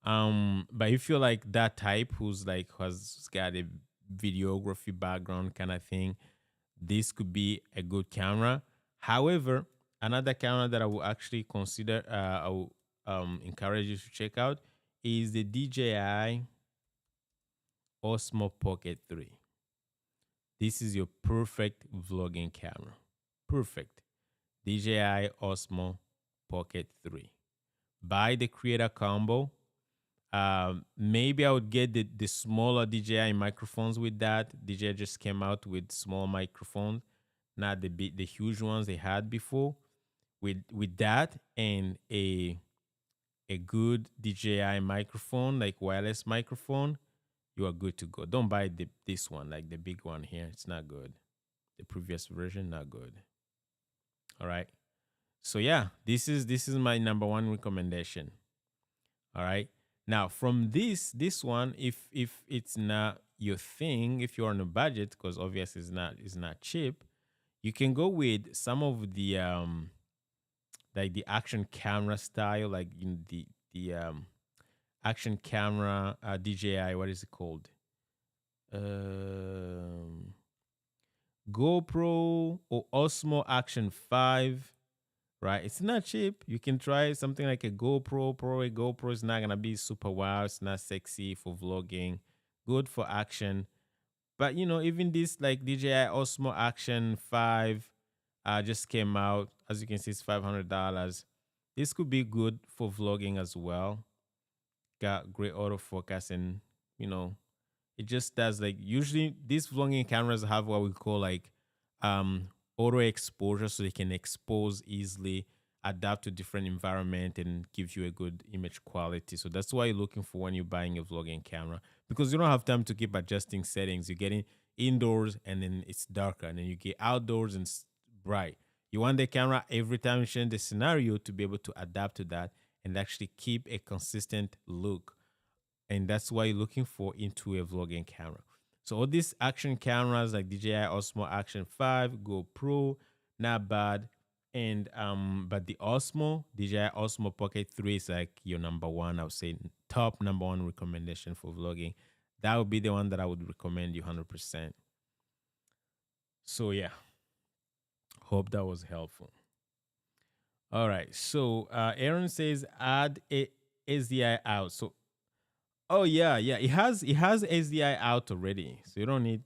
But if you're like that type who's like has got a videography background kind of thing, this could be a good camera. However, another camera that I will actually consider, I will encourage you to check out is the DJI Osmo Pocket 3. This is your perfect vlogging camera. Perfect. DJI Osmo Pocket 3. Buy the creator combo. Maybe I would get the smaller DJI microphones with that. DJI just came out with small microphones, not the huge ones they had before. With that and a good DJI microphone, like wireless microphone, you are good to go. Don't buy this one, like the big one here. It's not good. The previous version, not good. All right. So yeah, this is my number one recommendation. All right. Now from this one, if it's not your thing, if you're on a budget, because obviously it's not cheap, you can go with some of the like the action camera style, like the action camera DJI. What is it called? GoPro or Osmo Action 5. Right, it's not cheap. You can try something like a GoPro. A GoPro is not gonna be super wow. It's not sexy for vlogging. Good for action, but even this like DJI Osmo Action 5 just came out. As you can see, it's $500. This could be good for vlogging as well. Got great autofocus, and it just does like usually these vlogging cameras have what we call like auto exposure, so they can expose easily, adapt to different environment, and give you a good image quality. So that's why you're looking for when you're buying a vlogging camera, because you don't have time to keep adjusting settings. You're getting indoors and then it's darker, and then you get outdoors and it's bright. You want the camera every time you change the scenario to be able to adapt to that and actually keep a consistent look. And that's why you're looking for into a vlogging camera. So all these action cameras like DJI Osmo Action 5, GoPro, not bad. And but the DJI Osmo Pocket 3 is like your number one. I would say top number one recommendation for vlogging. That would be the one that I would recommend you 100%. So yeah, hope that was helpful. All right. So Aaron says add a SDI out. So yeah, it has SDI out already, so you don't need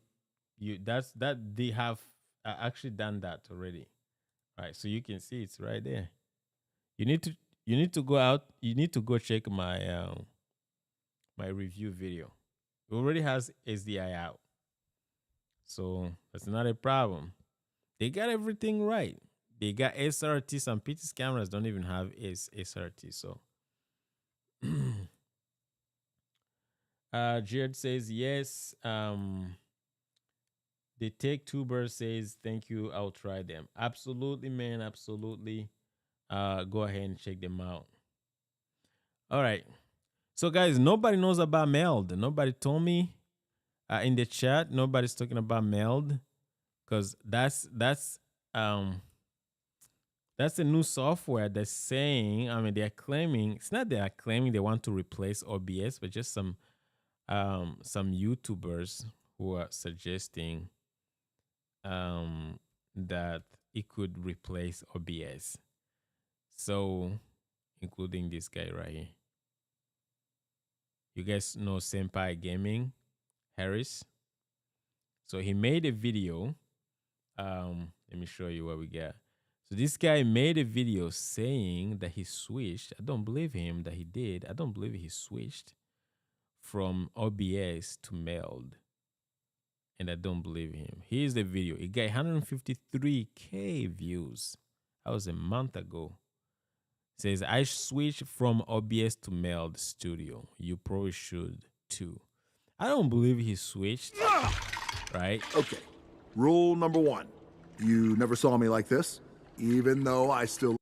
they have actually done that already, right? So you can see it's right there. You need to go out. You need to go check my my review video. It already has SDI out, so that's not a problem. They got everything right. They got SRT. Some PT's cameras don't even have SRT, so. Jared says yes. The Tech Tuber says thank you. I'll try them. Absolutely, man. Absolutely. Go ahead and check them out. All right. So, guys, nobody knows about Meld. Nobody told me in the chat. Nobody's talking about Meld, because that's a new software that's saying. I mean, they're claiming. It's not they are claiming they want to replace OBS, but just some YouTubers who are suggesting that it could replace OBS. So, including this guy right here. You guys know Senpai Gaming, Harris. So he made a video. Let me show you what we got. So this guy made a video saying that he switched. I don't believe him that he did. I don't believe he switched from OBS to Meld, and I don't believe him. Here's the video. It got 153K views. That was a month ago. It says, I switched from OBS to Meld Studio. You probably should too. I don't believe he switched, right? Okay. Rule number one. You never saw me like this, even though I still...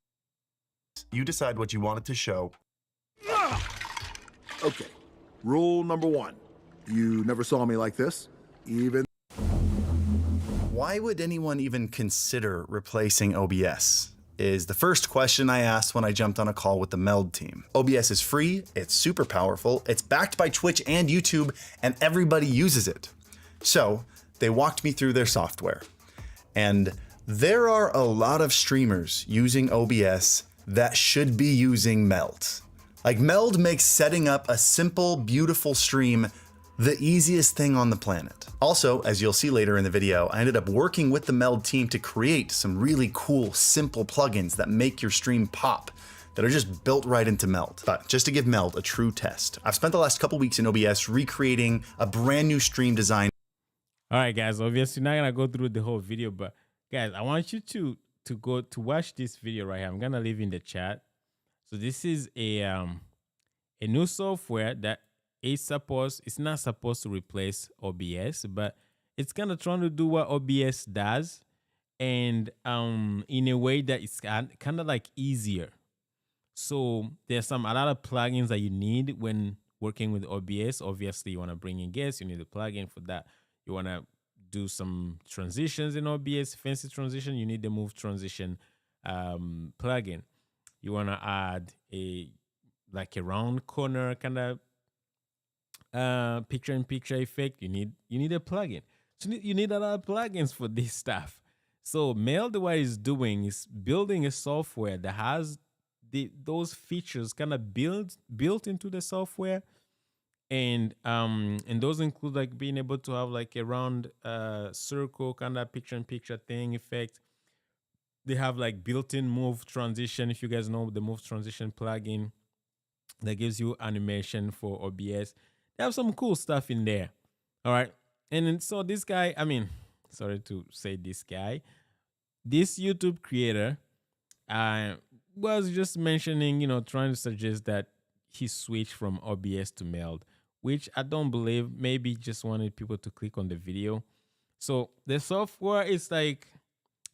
You decide what you wanted to show. Okay. Rule number one. You never saw me like this, even Why would anyone even consider replacing OBS? Is the first question I asked when I jumped on a call with the Meld team. OBS is free, it's super powerful, it's backed by Twitch and YouTube, and everybody uses it. So they walked me through their software. And there are a lot of streamers using OBS that should be using Meld. Like, Meld makes setting up a simple, beautiful stream the easiest thing on the planet. Also, as you'll see later in the video, I ended up working with the Meld team to create some really cool, simple plugins that make your stream pop, that are just built right into Meld. But just to give Meld a true test, I've spent the last couple weeks in OBS recreating a brand new stream design. All right, guys, obviously not gonna go through the whole video, but guys, I want you to go to watch this video right here. I'm gonna leave in the chat. So this is a new software that it's not supposed to replace OBS, but it's kind of trying to do what OBS does, and in a way that it's kind of like easier. So there's a lot of plugins that you need when working with OBS. Obviously, you want to bring in guests, you need a plugin for that. You want to do some transitions in OBS, fancy transition, you need the Move Transition plugin. You want to add a round corner kind of picture-in-picture effect. You need a plugin. So you need a lot of plugins for this stuff. So Meld, what it's doing is building a software that has those features kind of built into the software, and those include like being able to have like a round circle kind of picture-in-picture thing effect. They have like built-in Move Transition. If you guys know the Move Transition plugin that gives you animation for OBS. They have some cool stuff in there. All right. And then, so this guy, sorry to say this guy, this YouTube creator was just mentioning, trying to suggest that he switched from OBS to Meld, which I don't believe. Maybe just wanted people to click on the video. So the software is like,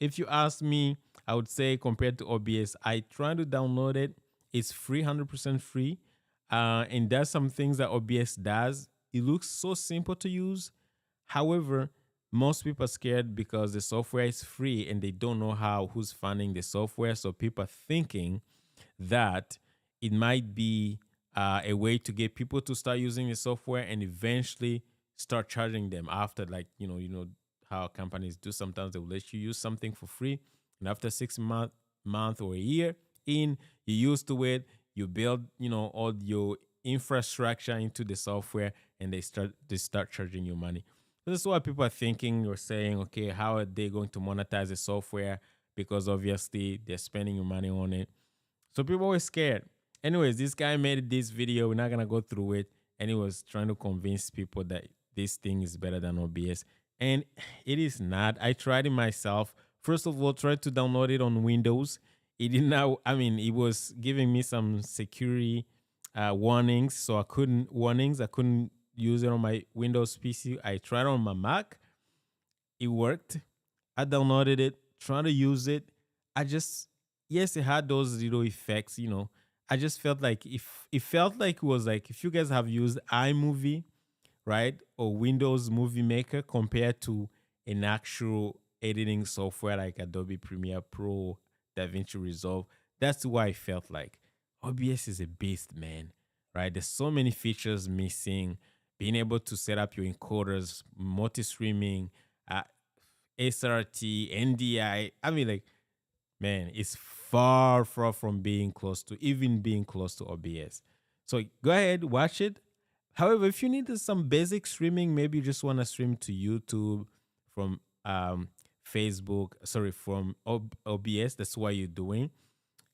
if you ask me, I would say compared to OBS, I tried to download it. It's free, 100% free. And there's some things that OBS does. It looks so simple to use. However, most people are scared because the software is free and they don't know who's funding the software. So people are thinking that it might be a way to get people to start using the software and eventually start charging them after, like, you know how companies do. Sometimes they will let you use something for free, and after 6 months or a year in, you're used to it. You build, all your infrastructure into the software, and they start charging you money. So this is what people are thinking or saying. Okay, how are they going to monetize the software? Because obviously they're spending your money on it. So people were scared. Anyways, this guy made this video. We're not gonna go through it, and he was trying to convince people that this thing is better than OBS, and it is not. I tried it myself. First of all, tried to download it on Windows. It did not. It was giving me some security warnings, so I couldn't use it on my Windows PC. I tried on my Mac. It worked. I downloaded it, trying to use it. Yes, it had those little effects. I just felt like it was like, if you guys have used iMovie, right, or Windows Movie Maker compared to an actual editing software like Adobe Premiere Pro, DaVinci Resolve, that's what I felt like. OBS is a beast, man, right? There's so many features missing. Being able to set up your encoders, multi-streaming, SRT, NDI. Man, it's far from being close to OBS. So go ahead, watch it. However, if you need some basic streaming, maybe you just want to stream to YouTube from from OBS, that's what you're doing,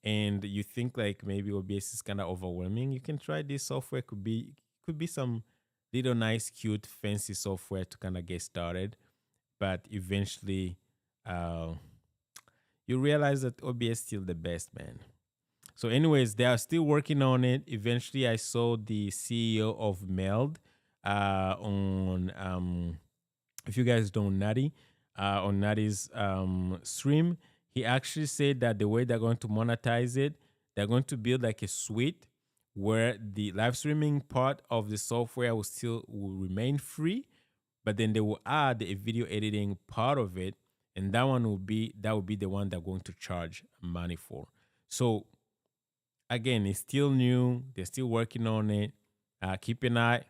and you think like maybe OBS is kind of overwhelming, you can try this software. Could be some little nice, cute, fancy software to kind of get started, but eventually you realize that OBS is still the best, man. So anyways, they are still working on it. Eventually, I saw the CEO of Meld on if you guys don't Natty, on Natty's stream. He actually said that the way they're going to monetize it, they're going to build like a suite where the live streaming part of the software will remain free, but then they will add a video editing part of it, and that one will be the one they're going to charge money for. So again, it's still new. They're still working on it. Keep an eye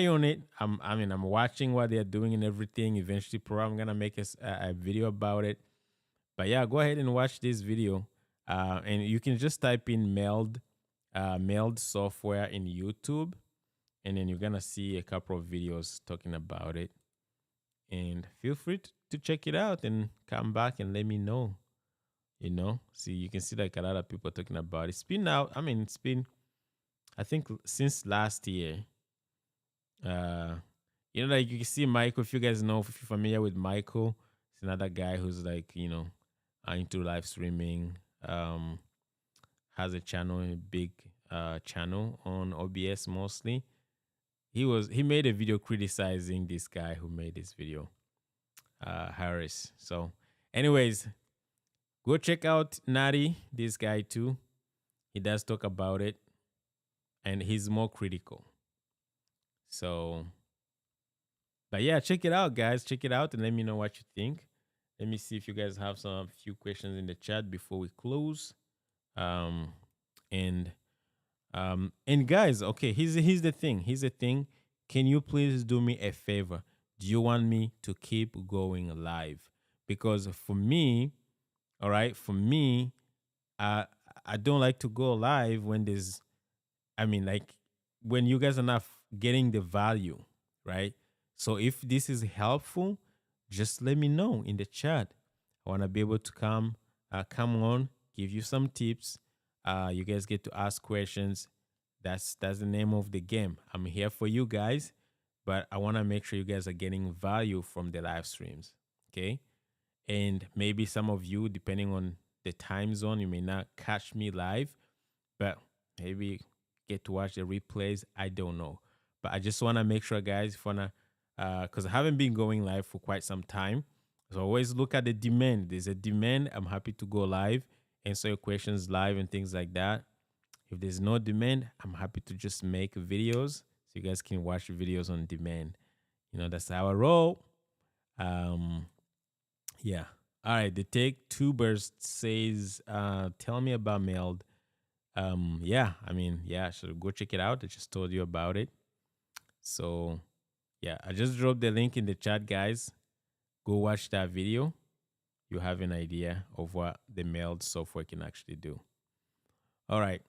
on it. I'm watching what they're doing and everything. Eventually, probably I'm gonna make a video about it. But yeah, go ahead and watch this video, and you can just type in Meld software in YouTube, and then you're gonna see a couple of videos talking about it. And feel free to check it out and come back and let me know. See, you can see like a lot of people talking about it. It's been out. I mean, it's been, I think, since last year. Like you can see Michael. If you guys know, if you're familiar with Michael, it's another guy who's like, into live streaming. Has a channel, a big channel on OBS mostly. He made a video criticizing this guy who made this video, Harris. So, anyways, go check out Natty, this guy too. He does talk about it, and he's more critical. So, but yeah, check it out, guys. Check it out and let me know what you think. Let me see if you guys have a few questions in the chat before we close. And guys, okay, here's the thing. Can you please do me a favor? Do you want me to keep going live? Because for me, all right, I don't like to go live when when you guys are not getting the value, right? So if this is helpful, just let me know in the chat. I want to be able to come on, give you some tips. You guys get to ask questions. That's the name of the game. I'm here for you guys, but I want to make sure you guys are getting value from the live streams, okay? And maybe some of you, depending on the time zone, you may not catch me live, but maybe get to watch the replays. I don't know. But I just want to make sure, guys, because I haven't been going live for quite some time. So always look at the demand. There's a demand. I'm happy to go live, answer your questions live and things like that. If there's no demand, I'm happy to just make videos so you guys can watch videos on demand. That's how I roll. Yeah. All right. The Take Two Burst says, tell me about Meld. So go check it out. I just told you about it. So yeah, I just dropped the link in the chat, guys. Go watch that video. You have an idea of what the Meld software can actually do. All right.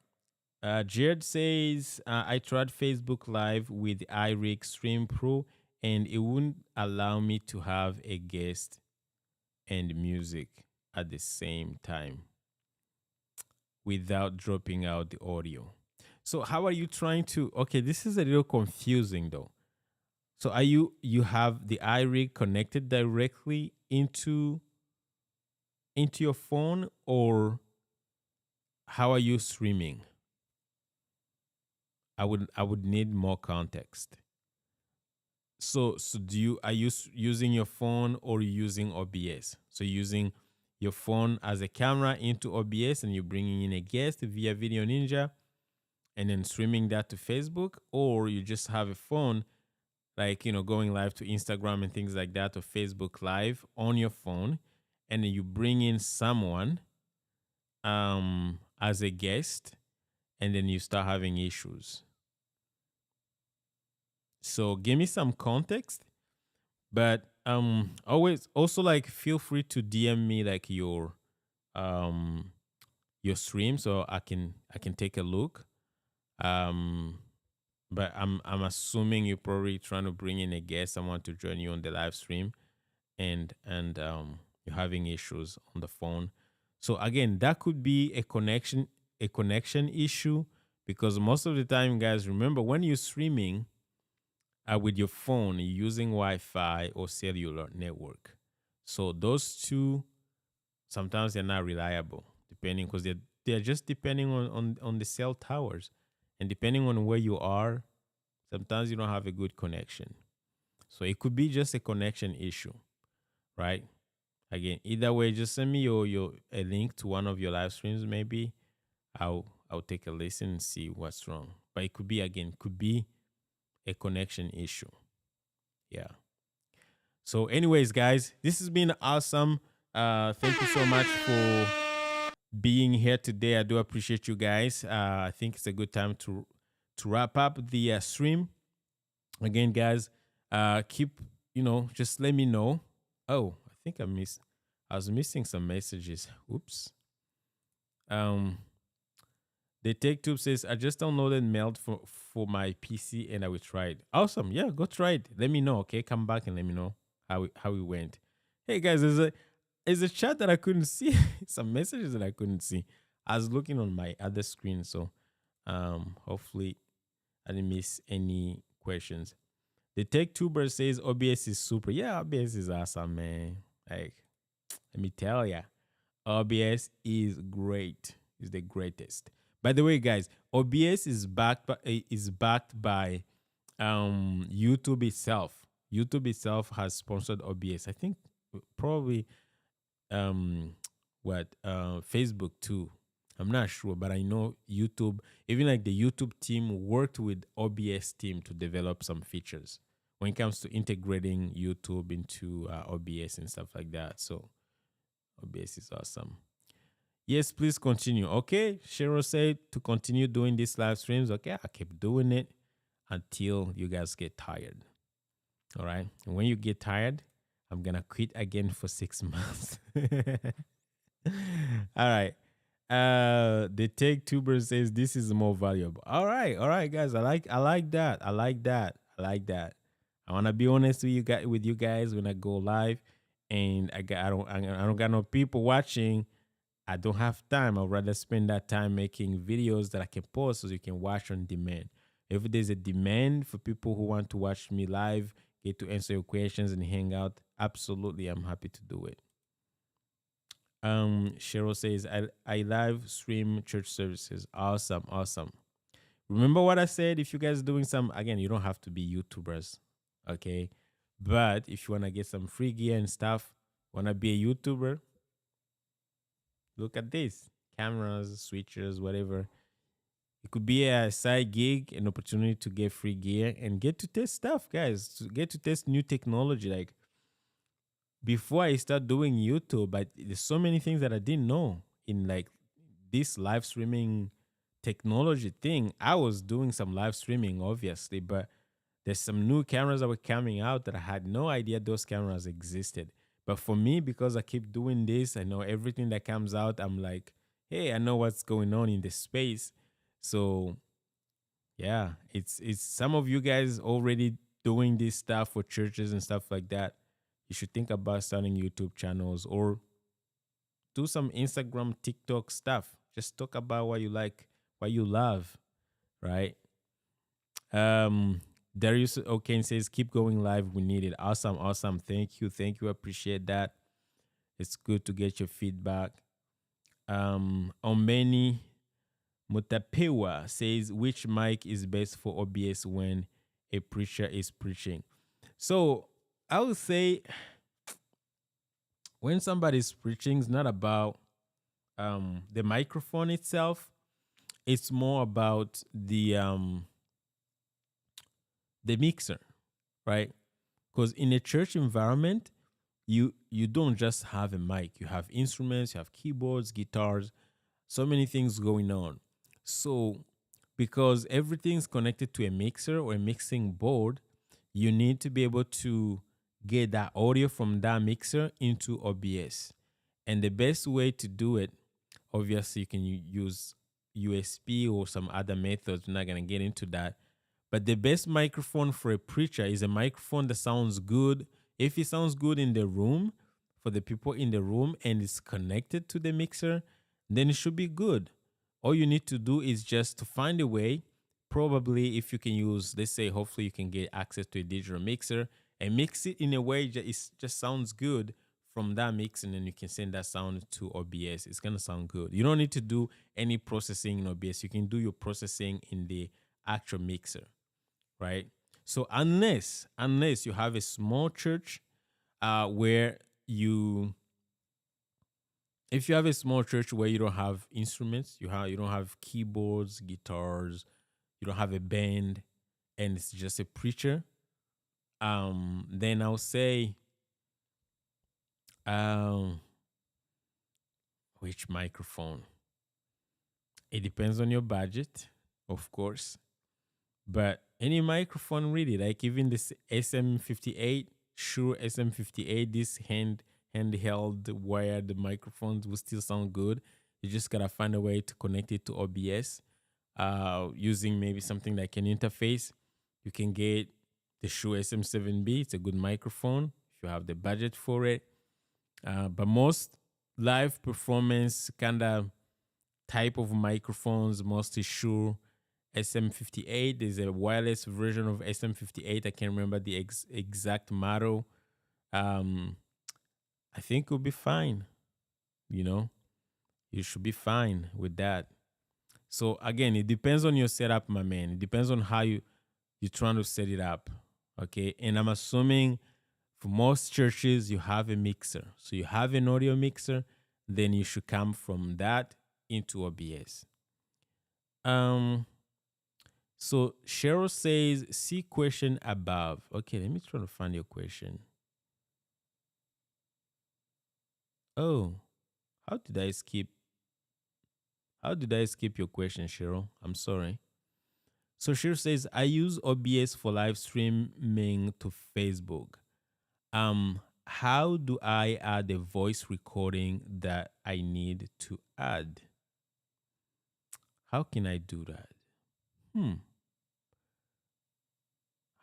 Jared says, I tried Facebook Live with iRig Stream Pro, and it wouldn't allow me to have a guest and music at the same time without dropping out the audio. So how are you trying to? Okay, this is a little confusing though. So are you have the iRig connected directly into your phone, or how are you streaming? I would need more context. So are you using your phone or using OBS? So using your phone as a camera into OBS and you're bringing in a guest via Video Ninja and then streaming that to Facebook, or you just have a phone going live to Instagram and things like that, or Facebook Live on your phone, and then you bring in someone as a guest, and then you start having issues. So give me some context, but always also feel free to DM me your stream so I can take a look. But I'm assuming you're probably trying to bring in a guest, someone to join you on the live stream, and you're having issues on the phone. So again, that could be a connection issue, because most of the time, guys, remember when you're streaming with your phone, you're using Wi-Fi or cellular network. So those two, sometimes they're not reliable, depending, because they're just depending on the cell towers. And depending on where you are, sometimes you don't have a good connection. So it could be just a connection issue, right? Again, either way, just send me a link to one of your live streams. Maybe I'll take a listen and see what's wrong. But it could be a connection issue. Yeah. So, anyways, guys, this has been awesome. Thank you so much for being here today. I do appreciate you guys. I think it's a good time to wrap up the stream. Again, guys, keep, just let me know. Oh, I think I was missing some messages. Oops. The Take Tube says, I just downloaded Meld for my PC and I will try it. Awesome. Yeah, go try it. Let me know. Okay, come back and let me know how it went. Hey guys, there's a chat that I couldn't see. Some messages that I couldn't see. I was looking on my other screen, so hopefully I didn't miss any questions. The Tech Tuber says OBS is super. Yeah, OBS is awesome, man. Like, let me tell ya, OBS is great. It's the greatest. By the way, guys, OBS is backed by YouTube itself. YouTube itself has sponsored OBS. I think probably Facebook too. I'm not sure, but I know YouTube, even like the YouTube team worked with OBS team to develop some features when it comes to integrating YouTube into OBS and stuff like that. So OBS is awesome. Yes, please continue. Okay, Cheryl said to continue doing these live streams. Okay, I keep doing it until you guys get tired. All right, and when you get tired, I'm gonna quit again for 6 months. All right. The Tech Tuber says this is more valuable. All right, guys. I like that. I like that. I wanna be honest with you guys when I go live, and I don't got no people watching. I don't have time. I'd rather spend that time making videos that I can post so you can watch on demand. If there's a demand for people who want to watch me live, get to answer your questions and hang out, absolutely, I'm happy to do it. Cheryl says, I live stream church services. Awesome. Remember what I said? If you guys are doing some, again, you don't have to be YouTubers, okay? But if you want to get some free gear and stuff, want to be a YouTuber, look at this. Cameras, switchers, whatever. It could be a side gig, an opportunity to get free gear and get to test stuff, guys. To get to test new technology. Like, before I start doing YouTube, there's so many things that I didn't know in like this live streaming technology thing. I was doing some live streaming, obviously, but there's some new cameras that were coming out that I had no idea those cameras existed. But for me, because I keep doing this, I know everything that comes out. I'm like, hey, I know what's going on in this space. So yeah, it's some of you guys already doing this stuff for churches and stuff like that. You should think about starting YouTube channels or do some Instagram, TikTok stuff. Just talk about what you like, what you love, right? Darius O'Kane says, keep going live. We need it. Awesome. Thank you. Appreciate that. It's good to get your feedback. Omeni Mutapewa says, which mic is best for OBS when a preacher is preaching? So I would say when somebody's preaching, it's not about the microphone itself. It's more about the mixer, right? Because in a church environment, you don't just have a mic. You have instruments, you have keyboards, guitars, so many things going on. So because everything's connected to a mixer or a mixing board, you need to be able to get that audio from that mixer into OBS. And the best way to do it, obviously, you can use USB or some other methods. We're not going to get into that. But the best microphone for a preacher is a microphone that sounds good. If it sounds good in the room, for the people in the room, and it's connected to the mixer, then it should be good. All you need to do is just to find a way. Probably if you can use, let's say, hopefully you can get access to a digital mixer and mix it in a way that it just sounds good from that mix, and then you can send that sound to OBS. It's going to sound good. You don't need to do any processing in OBS. You can do your processing in the actual mixer, right? So unless you have a small church where if you have a small church where you don't have instruments, you don't have keyboards, guitars, you don't have a band, and it's just a preacher, then I'll say Um, which microphone? It depends on your budget, of course. But any microphone really, like even this SM58, Shure SM58, this handheld wired microphones will still sound good. You just gotta find a way to connect it to OBS, using maybe something like an interface. You can get the Shure SM7B. It's a good microphone if you have the budget for it. But most live performance kind of type of microphones, mostly Shure SM58. There's a wireless version of SM58. I can't remember the exact model. I think it'll be fine. You know, you should be fine with that. So again, it depends on your setup, my man. It depends on how you're trying to set it up. Okay. And I'm assuming for most churches, you have a mixer. So you have an audio mixer, then you should come from that into OBS. So Cheryl says, see question above. Okay, let me try to find your question. Oh, how did I skip? How did I skip your question, Cheryl? I'm sorry. So Cheryl says, I use OBS for live streaming to Facebook. How do I add a voice recording that I need to add? How can I do that?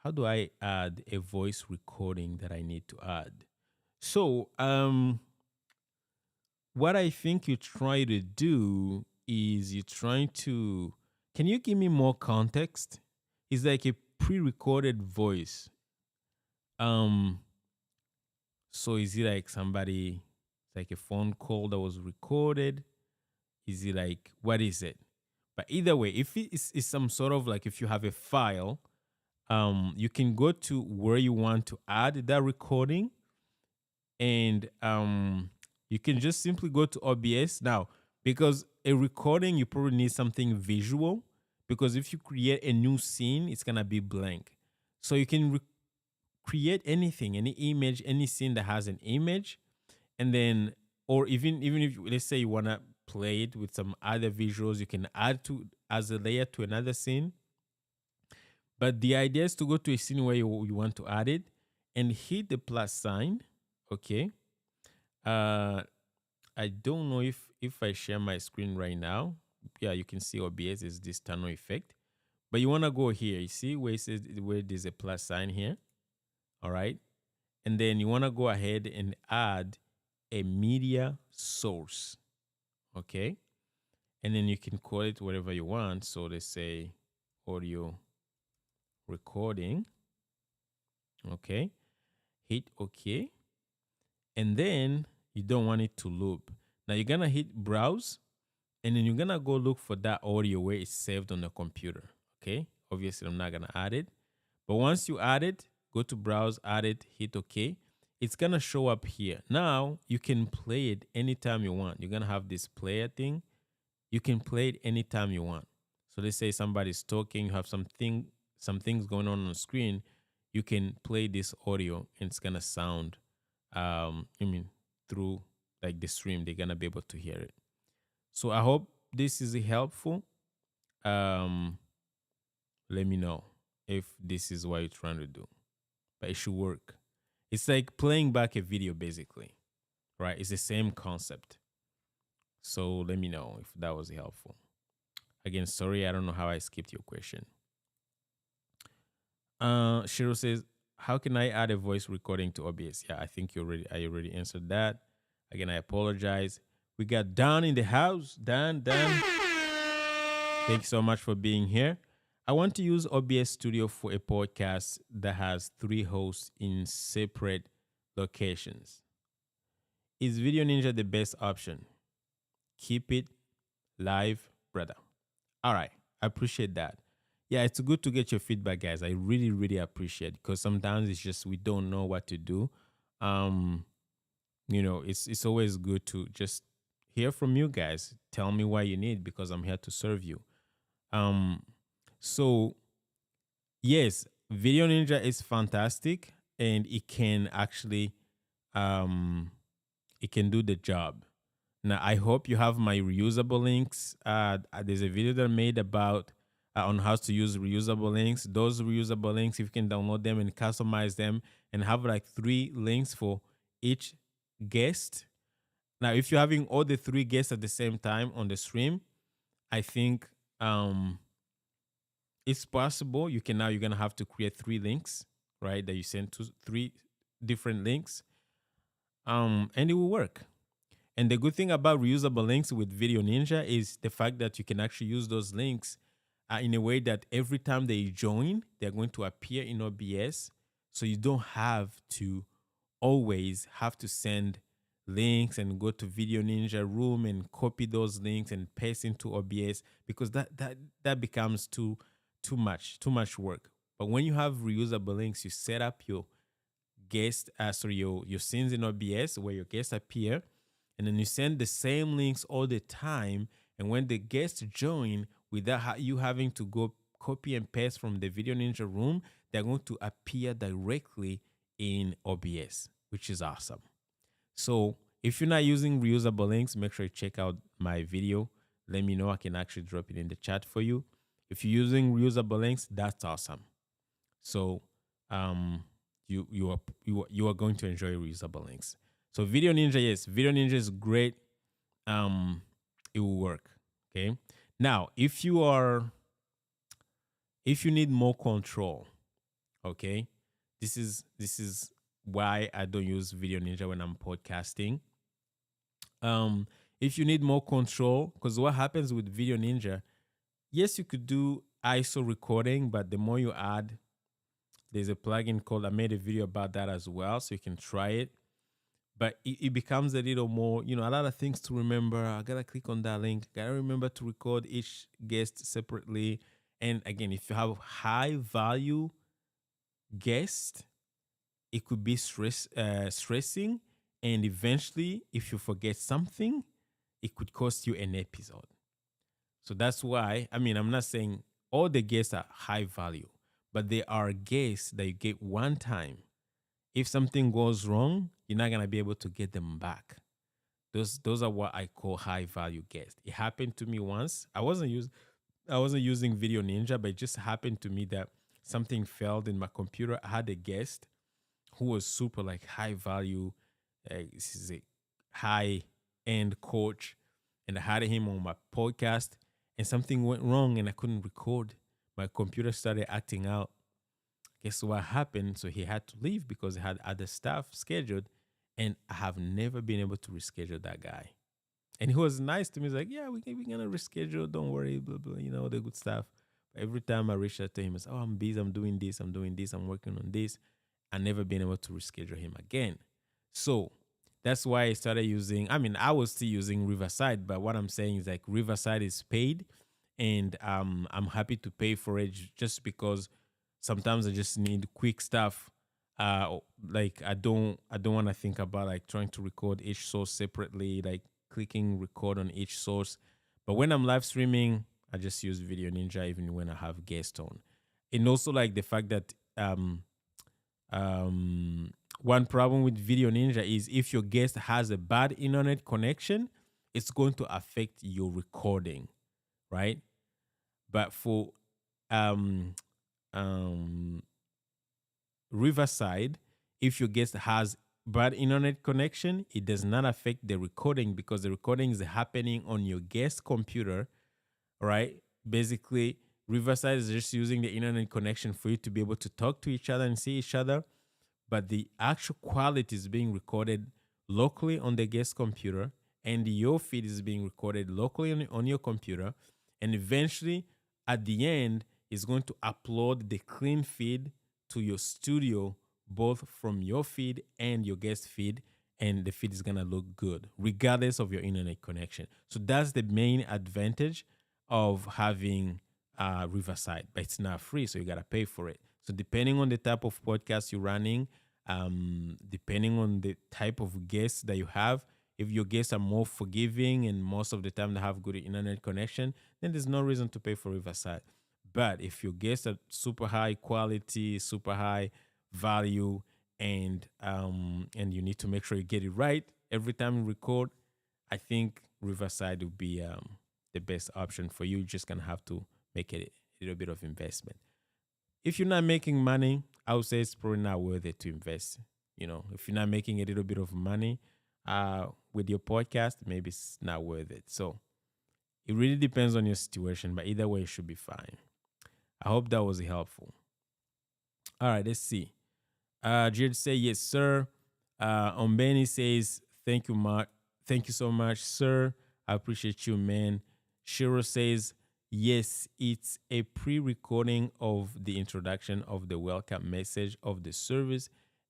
How do I add a voice recording that I need to add? So, what I think you try to do is you're trying to, can you give me more context? It's like a pre-recorded voice. So is it like somebody, like a phone call that was recorded? Is it like, what is it? But either way, if it's some sort of like, if you have a file, you can go to where you want to add that recording, and you can just simply go to OBS. Now, because a recording, you probably need something visual, because if you create a new scene, it's gonna be blank. So you can create anything, any image, any scene that has an image, and then, or even if let's say you wanna play it with some other visuals, you can add to as a layer to another scene. But the idea is to go to a scene where you want to add it and hit the plus sign. Okay. I don't know if I share my screen right now. Yeah, you can see OBS is this tunnel effect. But you want to go here. You see where it says, where there's a plus sign here. All right. And then you want to go ahead and add a media source. Okay. And then you can call it whatever you want. So let's say audio recording. Okay. Hit OK. And then you don't want it to loop. Now you're going to hit browse, and then you're going to go look for that audio where it's saved on the computer. Okay. Obviously, I'm not going to add it. But once you add it, go to browse, add it, hit OK. It's going to show up here. Now you can play it anytime you want. You're going to have this player thing. You can play it anytime you want. So let's say somebody's talking, you have some things going on the screen. You can play this audio and it's going to sound, through like the stream, they're going to be able to hear it. So I hope this is helpful. Let me know if this is what you're trying to do, but it should work. It's like playing back a video, basically, right? It's the same concept. So let me know if that was helpful. Again, sorry, I don't know how I skipped your question. Shiro says, how can I add a voice recording to OBS? Yeah, I think I already answered that. Again, I apologize. We got Dan in the house. Dan. Thanks so much for being here. I want to use OBS Studio for a podcast that has 3 hosts in separate locations. Is Video Ninja the best option? Keep it live, brother. All right. I appreciate that. Yeah, it's good to get your feedback, guys. I really, really appreciate it, because sometimes it's just we don't know what to do. It's always good to just hear from you guys. Tell me what you need, because I'm here to serve you. So yes, Video Ninja is fantastic, and it can actually it can do the job. Now, I hope you have my reusable links. There's a video that I made about on how to use reusable links. Those reusable links, if you can download them and customize them and have like 3 links for each guest. Now, if you're having all the 3 guests at the same time on the stream, I think it's possible. You're going to have to create 3 links, right? That you send to 3 different links. And it will work. And the good thing about reusable links with Video Ninja is the fact that you can actually use those links in a way that every time they join, they're going to appear in OBS. So you don't have to always have to send links and go to Video Ninja room and copy those links and paste into OBS, because that becomes too much work. But when you have reusable links, you set up your your scenes in OBS where your guests appear, and then you send the same links all the time. And when the guests join, without you having to go copy and paste from the Video Ninja room, they're going to appear directly in OBS, which is awesome. So if you're not using reusable links, make sure you check out my video. Let me know. I can actually drop it in the chat for you. If you're using reusable links, that's awesome. So you are going to enjoy reusable links. So Video Ninja, yes, Video Ninja is great. It will work. Okay. Now, if you need more control, okay, this is why I don't use Video Ninja when I'm podcasting. If you need more control, because what happens with Video Ninja, yes, you could do ISO recording, but the more you add, there's a plugin called, I made a video about that as well, so you can try it. But it becomes a little more, a lot of things to remember. I got to click on that link. Got to remember to record each guest separately. And again, if you have high value guest, it could be stressing. And eventually, if you forget something, it could cost you an episode. So that's why, I'm not saying all the guests are high value, but there are guests that you get one time. If something goes wrong, you're not going to be able to get them back. Those are what I call high value guests. It happened to me once. I wasn't using Video Ninja, but it just happened to me that something failed in my computer. I had a guest who was super like high value. This is a high end coach, and I had him on my podcast, and something went wrong and I couldn't record. My computer started acting out. Guess what happened? So he had to leave because he had other stuff scheduled, and I have never been able to reschedule that guy. And he was nice to me. He's like, yeah, we're going to reschedule. Don't worry, blah, blah, the good stuff. But every time I reached out to him, I said, oh, I'm busy. I'm doing this. I'm working on this. I never been able to reschedule him again. So that's why I started using, I was still using Riverside, but what I'm saying is like Riverside is paid, and I'm happy to pay for it just because sometimes I just need quick stuff. Like I don't want to think about like trying to record each source separately, like clicking record on each source. But when I'm live streaming, I just use Video Ninja even when I have guests on. And also like the fact that one problem with Video Ninja is if your guest has a bad internet connection, it's going to affect your recording, right? But for Riverside, if your guest has bad internet connection, it does not affect the recording because the recording is happening on your guest computer, right? Basically, Riverside is just using the internet connection for you to be able to talk to each other and see each other, but the actual quality is being recorded locally on the guest computer, and your feed is being recorded locally on your computer, and eventually, at the end, it's going to upload the clean feed to your studio, both from your feed and your guest feed, and the feed is going to look good, regardless of your internet connection. So that's the main advantage of having Riverside, but it's not free, so you got to pay for it. So depending on the type of podcast you're running, depending on the type of guests that you have, if your guests are more forgiving and most of the time they have good internet connection, then there's no reason to pay for Riverside. But if your guests are super high quality, super high value, and you need to make sure you get it right every time you record, I think Riverside would be the best option for you. You're just gonna have to make it a little bit of investment. If you're not making money, I would say it's probably not worth it to invest. If you're not making a little bit of money with your podcast, maybe it's not worth it. So it really depends on your situation, but either way, it should be fine. I hope that was helpful. All right, let's see. Jared say yes, sir. Ombeni says thank you, Mark. Thank you so much, sir. I appreciate you, man. Shiro says yes, it's a pre-recording of the introduction of the welcome message of the service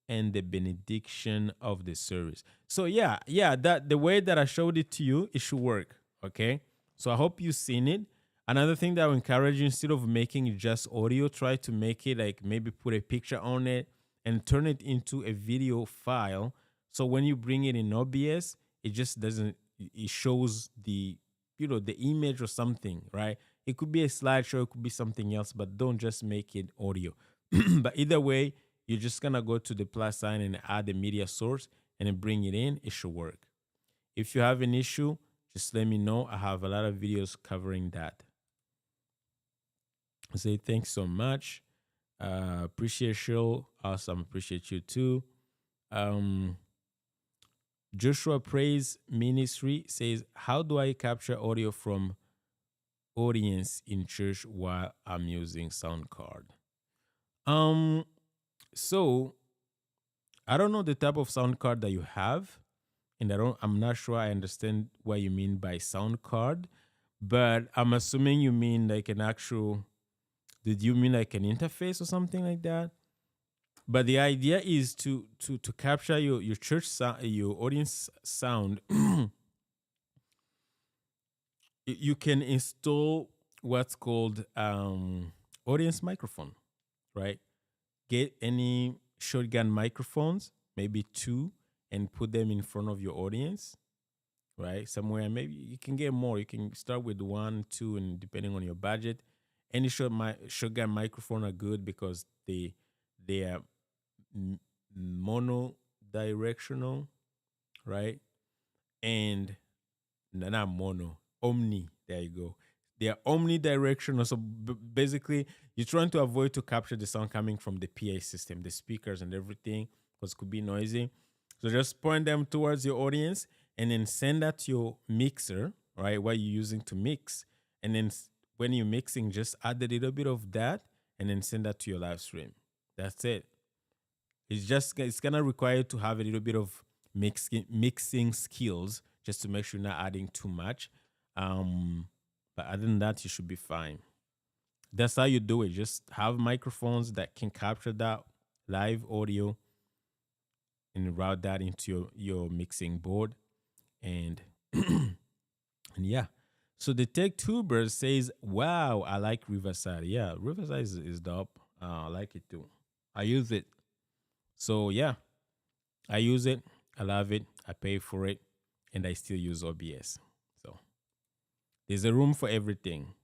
and the benediction of the service. So yeah, that the way that I showed it to you, it should work. Okay. So I hope you've seen it. Another thing that I would encourage you, instead of making it just audio, try to make it like maybe put a picture on it and turn it into a video file. So when you bring it in OBS, it just doesn't, it shows the image or something, right? It could be a slideshow, it could be something else, but don't just make it audio. But either way, you're just going to go to the plus sign and add the media source and then bring it in. It should work. If you have an issue, just let me know. I have a lot of videos covering that. I say thanks so much. Appreciate show. Awesome. Appreciate you too. Joshua Praise Ministry says, how do I capture audio from audience in church while I'm using sound card? So I don't know the type of sound card that you have, and I'm not sure I understand what you mean by sound card, but I'm assuming you mean like an actual, did you mean like an interface or something like that? But the idea is to capture your church sound, your audience sound. You can install what's called audience microphone, right? Get any shotgun microphones, maybe 2, and put them in front of your audience, right? Somewhere, maybe you can get more. You can start with 1, 2, and depending on your budget. Any shotgun microphone are good because they are mono-directional, right? And not mono, omni. There you go. They are omnidirectional. So basically, you're trying to avoid to capture the sound coming from the PA system, the speakers and everything, because it could be noisy. So just point them towards your audience and then send that to your mixer, right? What you're using to mix. And then when you're mixing, just add a little bit of that and then send that to your live stream. That's it. It's gonna require you to have a little bit of mixing skills just to make sure you're not adding too much. But other than that, you should be fine. That's how you do it. Just have microphones that can capture that live audio and route that into your mixing board. And and yeah. So the Tech Tuber says, wow, I like Riverside. Yeah, Riverside is dope. I like it too. I use it. So yeah, I use it. I love it. I pay for it. And I still use OBS. So there's a room for everything.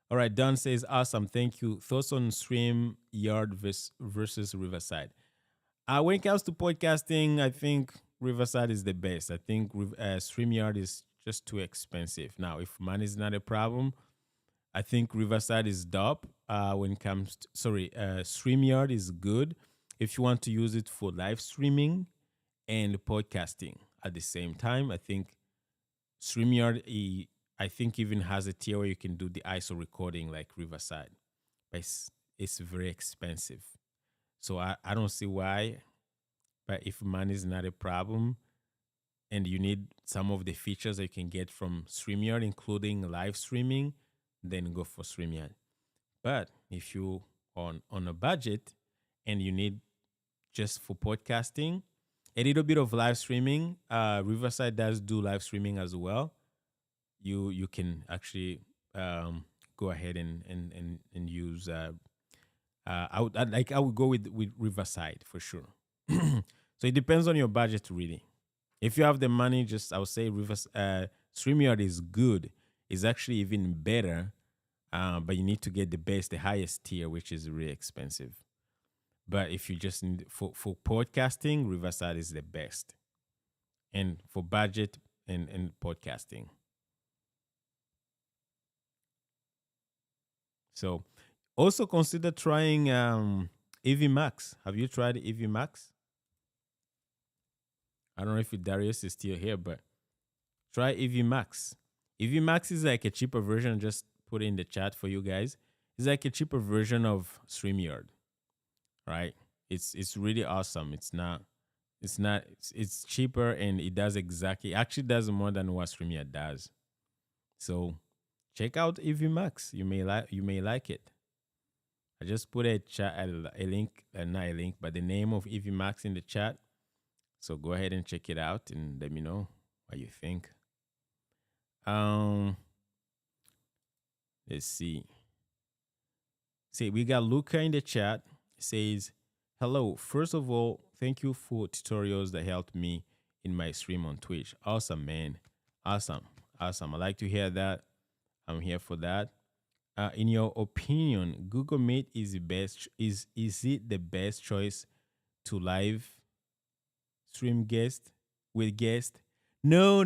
All right, Don says, awesome. Thank you. Thoughts on StreamYard versus Riverside? When it comes to podcasting, I think Riverside is the best. I think StreamYard is just too expensive. Now, if money is not a problem, I think Riverside is dope. When it comes to, StreamYard is good if you want to use it for live streaming and podcasting at the same time. I think StreamYard, even has a tier where you can do the ISO recording like Riverside, but it's very expensive. So I don't see why. But if money is not a problem and you need some of the features that you can get from StreamYard, including live streaming, then go for StreamYard. But if you on a budget and you need just for podcasting, a little bit of live streaming, Riverside does do live streaming as well. You can actually go ahead and use. I would go with Riverside for sure. So it depends on your budget, really. If you have the money, I would say StreamYard is good. It's actually even better, but you need to get the highest tier, which is really expensive. But if you just need for podcasting, Riverside is the best. And for budget and podcasting. So also consider trying EV Max. Have you tried EV Max? I don't know if Darius is still here, but try EV Max. EV Max is like a cheaper version. Just put it in the chat for you guys. It's like a cheaper version of StreamYard, right? It's really awesome. It's cheaper and it does actually does more than what StreamYard does. So check out EV Max. You may like it. I just put a link, not a link, but the name of EV Max in the chat. So go ahead and check it out and let me know what you think. Let's see. We got Luca in the chat. It says, hello. First of all, thank you for tutorials that helped me in my stream on Twitch. Awesome, man. Awesome. I like to hear that. I'm here for that. In your opinion, Google Meet is the best. Is it the best choice to live stream with guest? No.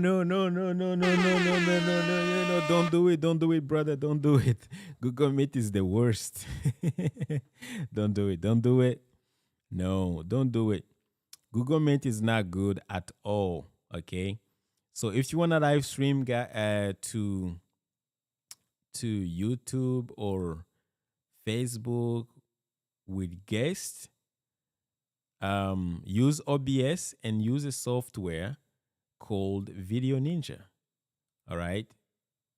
Don't do it, brother. Don't do it. Google Meet is the worst. Don't do it. No, don't do it. Google Meet is not good at all. Okay, so if you want to live stream to YouTube or Facebook with guests, use OBS and use a software called Video Ninja. All right.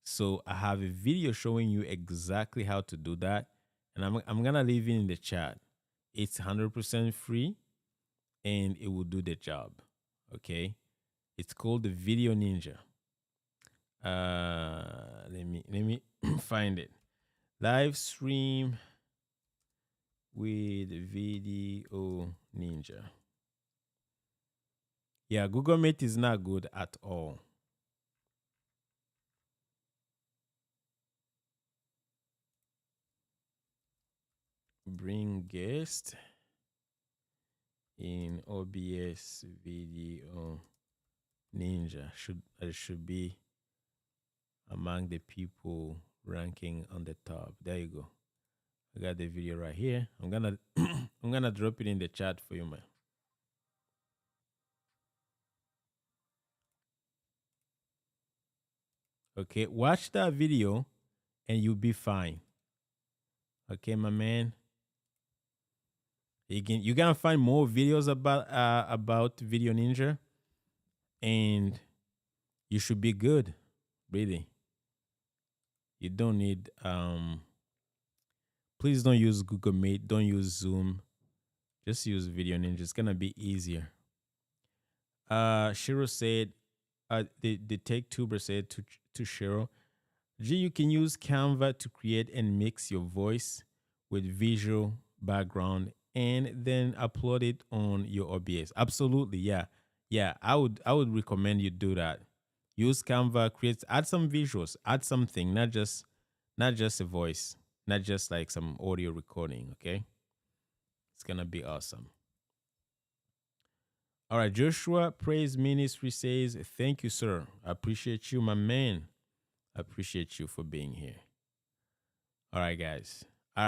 So I have a video showing you exactly how to do that. And I'm going to leave it in the chat. It's 100% free and it will do the job. Okay. It's called the Video Ninja. Let me find it. Live stream with Video Ninja. Yeah, Google Meet is not good at all. Bring guest in OBS Video Ninja. Should be among the people ranking on the top. There you go. I got the video right here. I'm gonna drop it in the chat for you, man. Okay, watch that video and you'll be fine. Okay, my man. You gonna find more videos about Video Ninja, and you should be good. Really. You don't need please don't use Google Meet, don't use Zoom. Just use Video Ninja. It's gonna be easier. Shiro said, the tech tuber said to Shiro, G, you can use Canva to create and mix your voice with visual background and then upload it on your OBS. Absolutely, yeah. Yeah, I would recommend you do that. Use Canva, add some visuals, add something, not just a voice, not just like some audio recording, okay? It's gonna be awesome. All right, Joshua Praise Ministry says, thank you, sir. I appreciate you, my man. I appreciate you for being here. All right, guys. All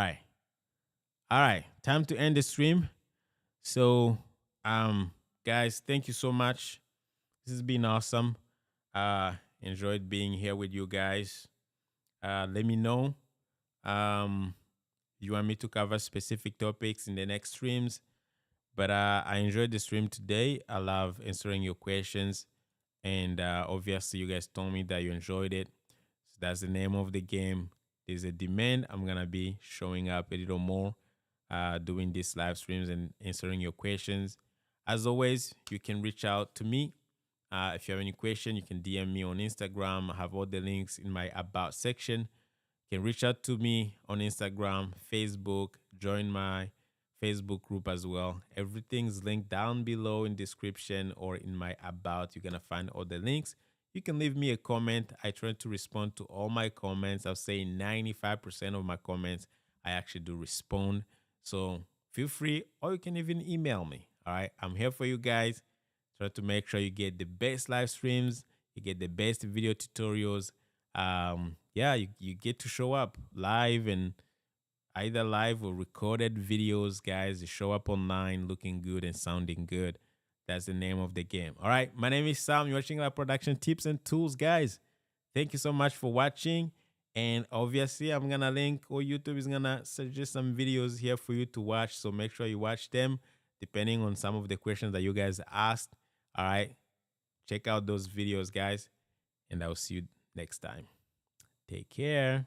right. Time to end the stream. So, guys, thank you so much. This has been awesome. Enjoyed being here with you guys. Let me know. You want me to cover specific topics in the next streams. But I enjoyed the stream today. I love answering your questions. And obviously, you guys told me that you enjoyed it. So that's the name of the game. There's a demand. I'm going to be showing up a little more, doing these live streams and answering your questions. As always, you can reach out to me. If you have any question, you can DM me on Instagram. I have all the links in my About section. You can reach out to me on Instagram, Facebook, join my Facebook group as well. Everything's linked down below in description or in my About. You're going to find all the links. You can leave me a comment. I try to respond to all my comments. I'll say 95% of my comments I actually do respond. So feel free, or you can even email me. All right, I'm here for you guys. Try to make sure you get the best live streams, you get the best video tutorials. Yeah, you get to show up live, and either live or recorded videos, guys. You show up online looking good and sounding good. That's the name of the game. All right, my name is Sam. You're watching our production tips and tools, guys. Thank you so much for watching. And obviously, I'm going to link, or YouTube is going to suggest some videos here for you to watch. So make sure you watch them depending on some of the questions that you guys asked. All right, check out those videos, guys. And I'll see you next time. Take care.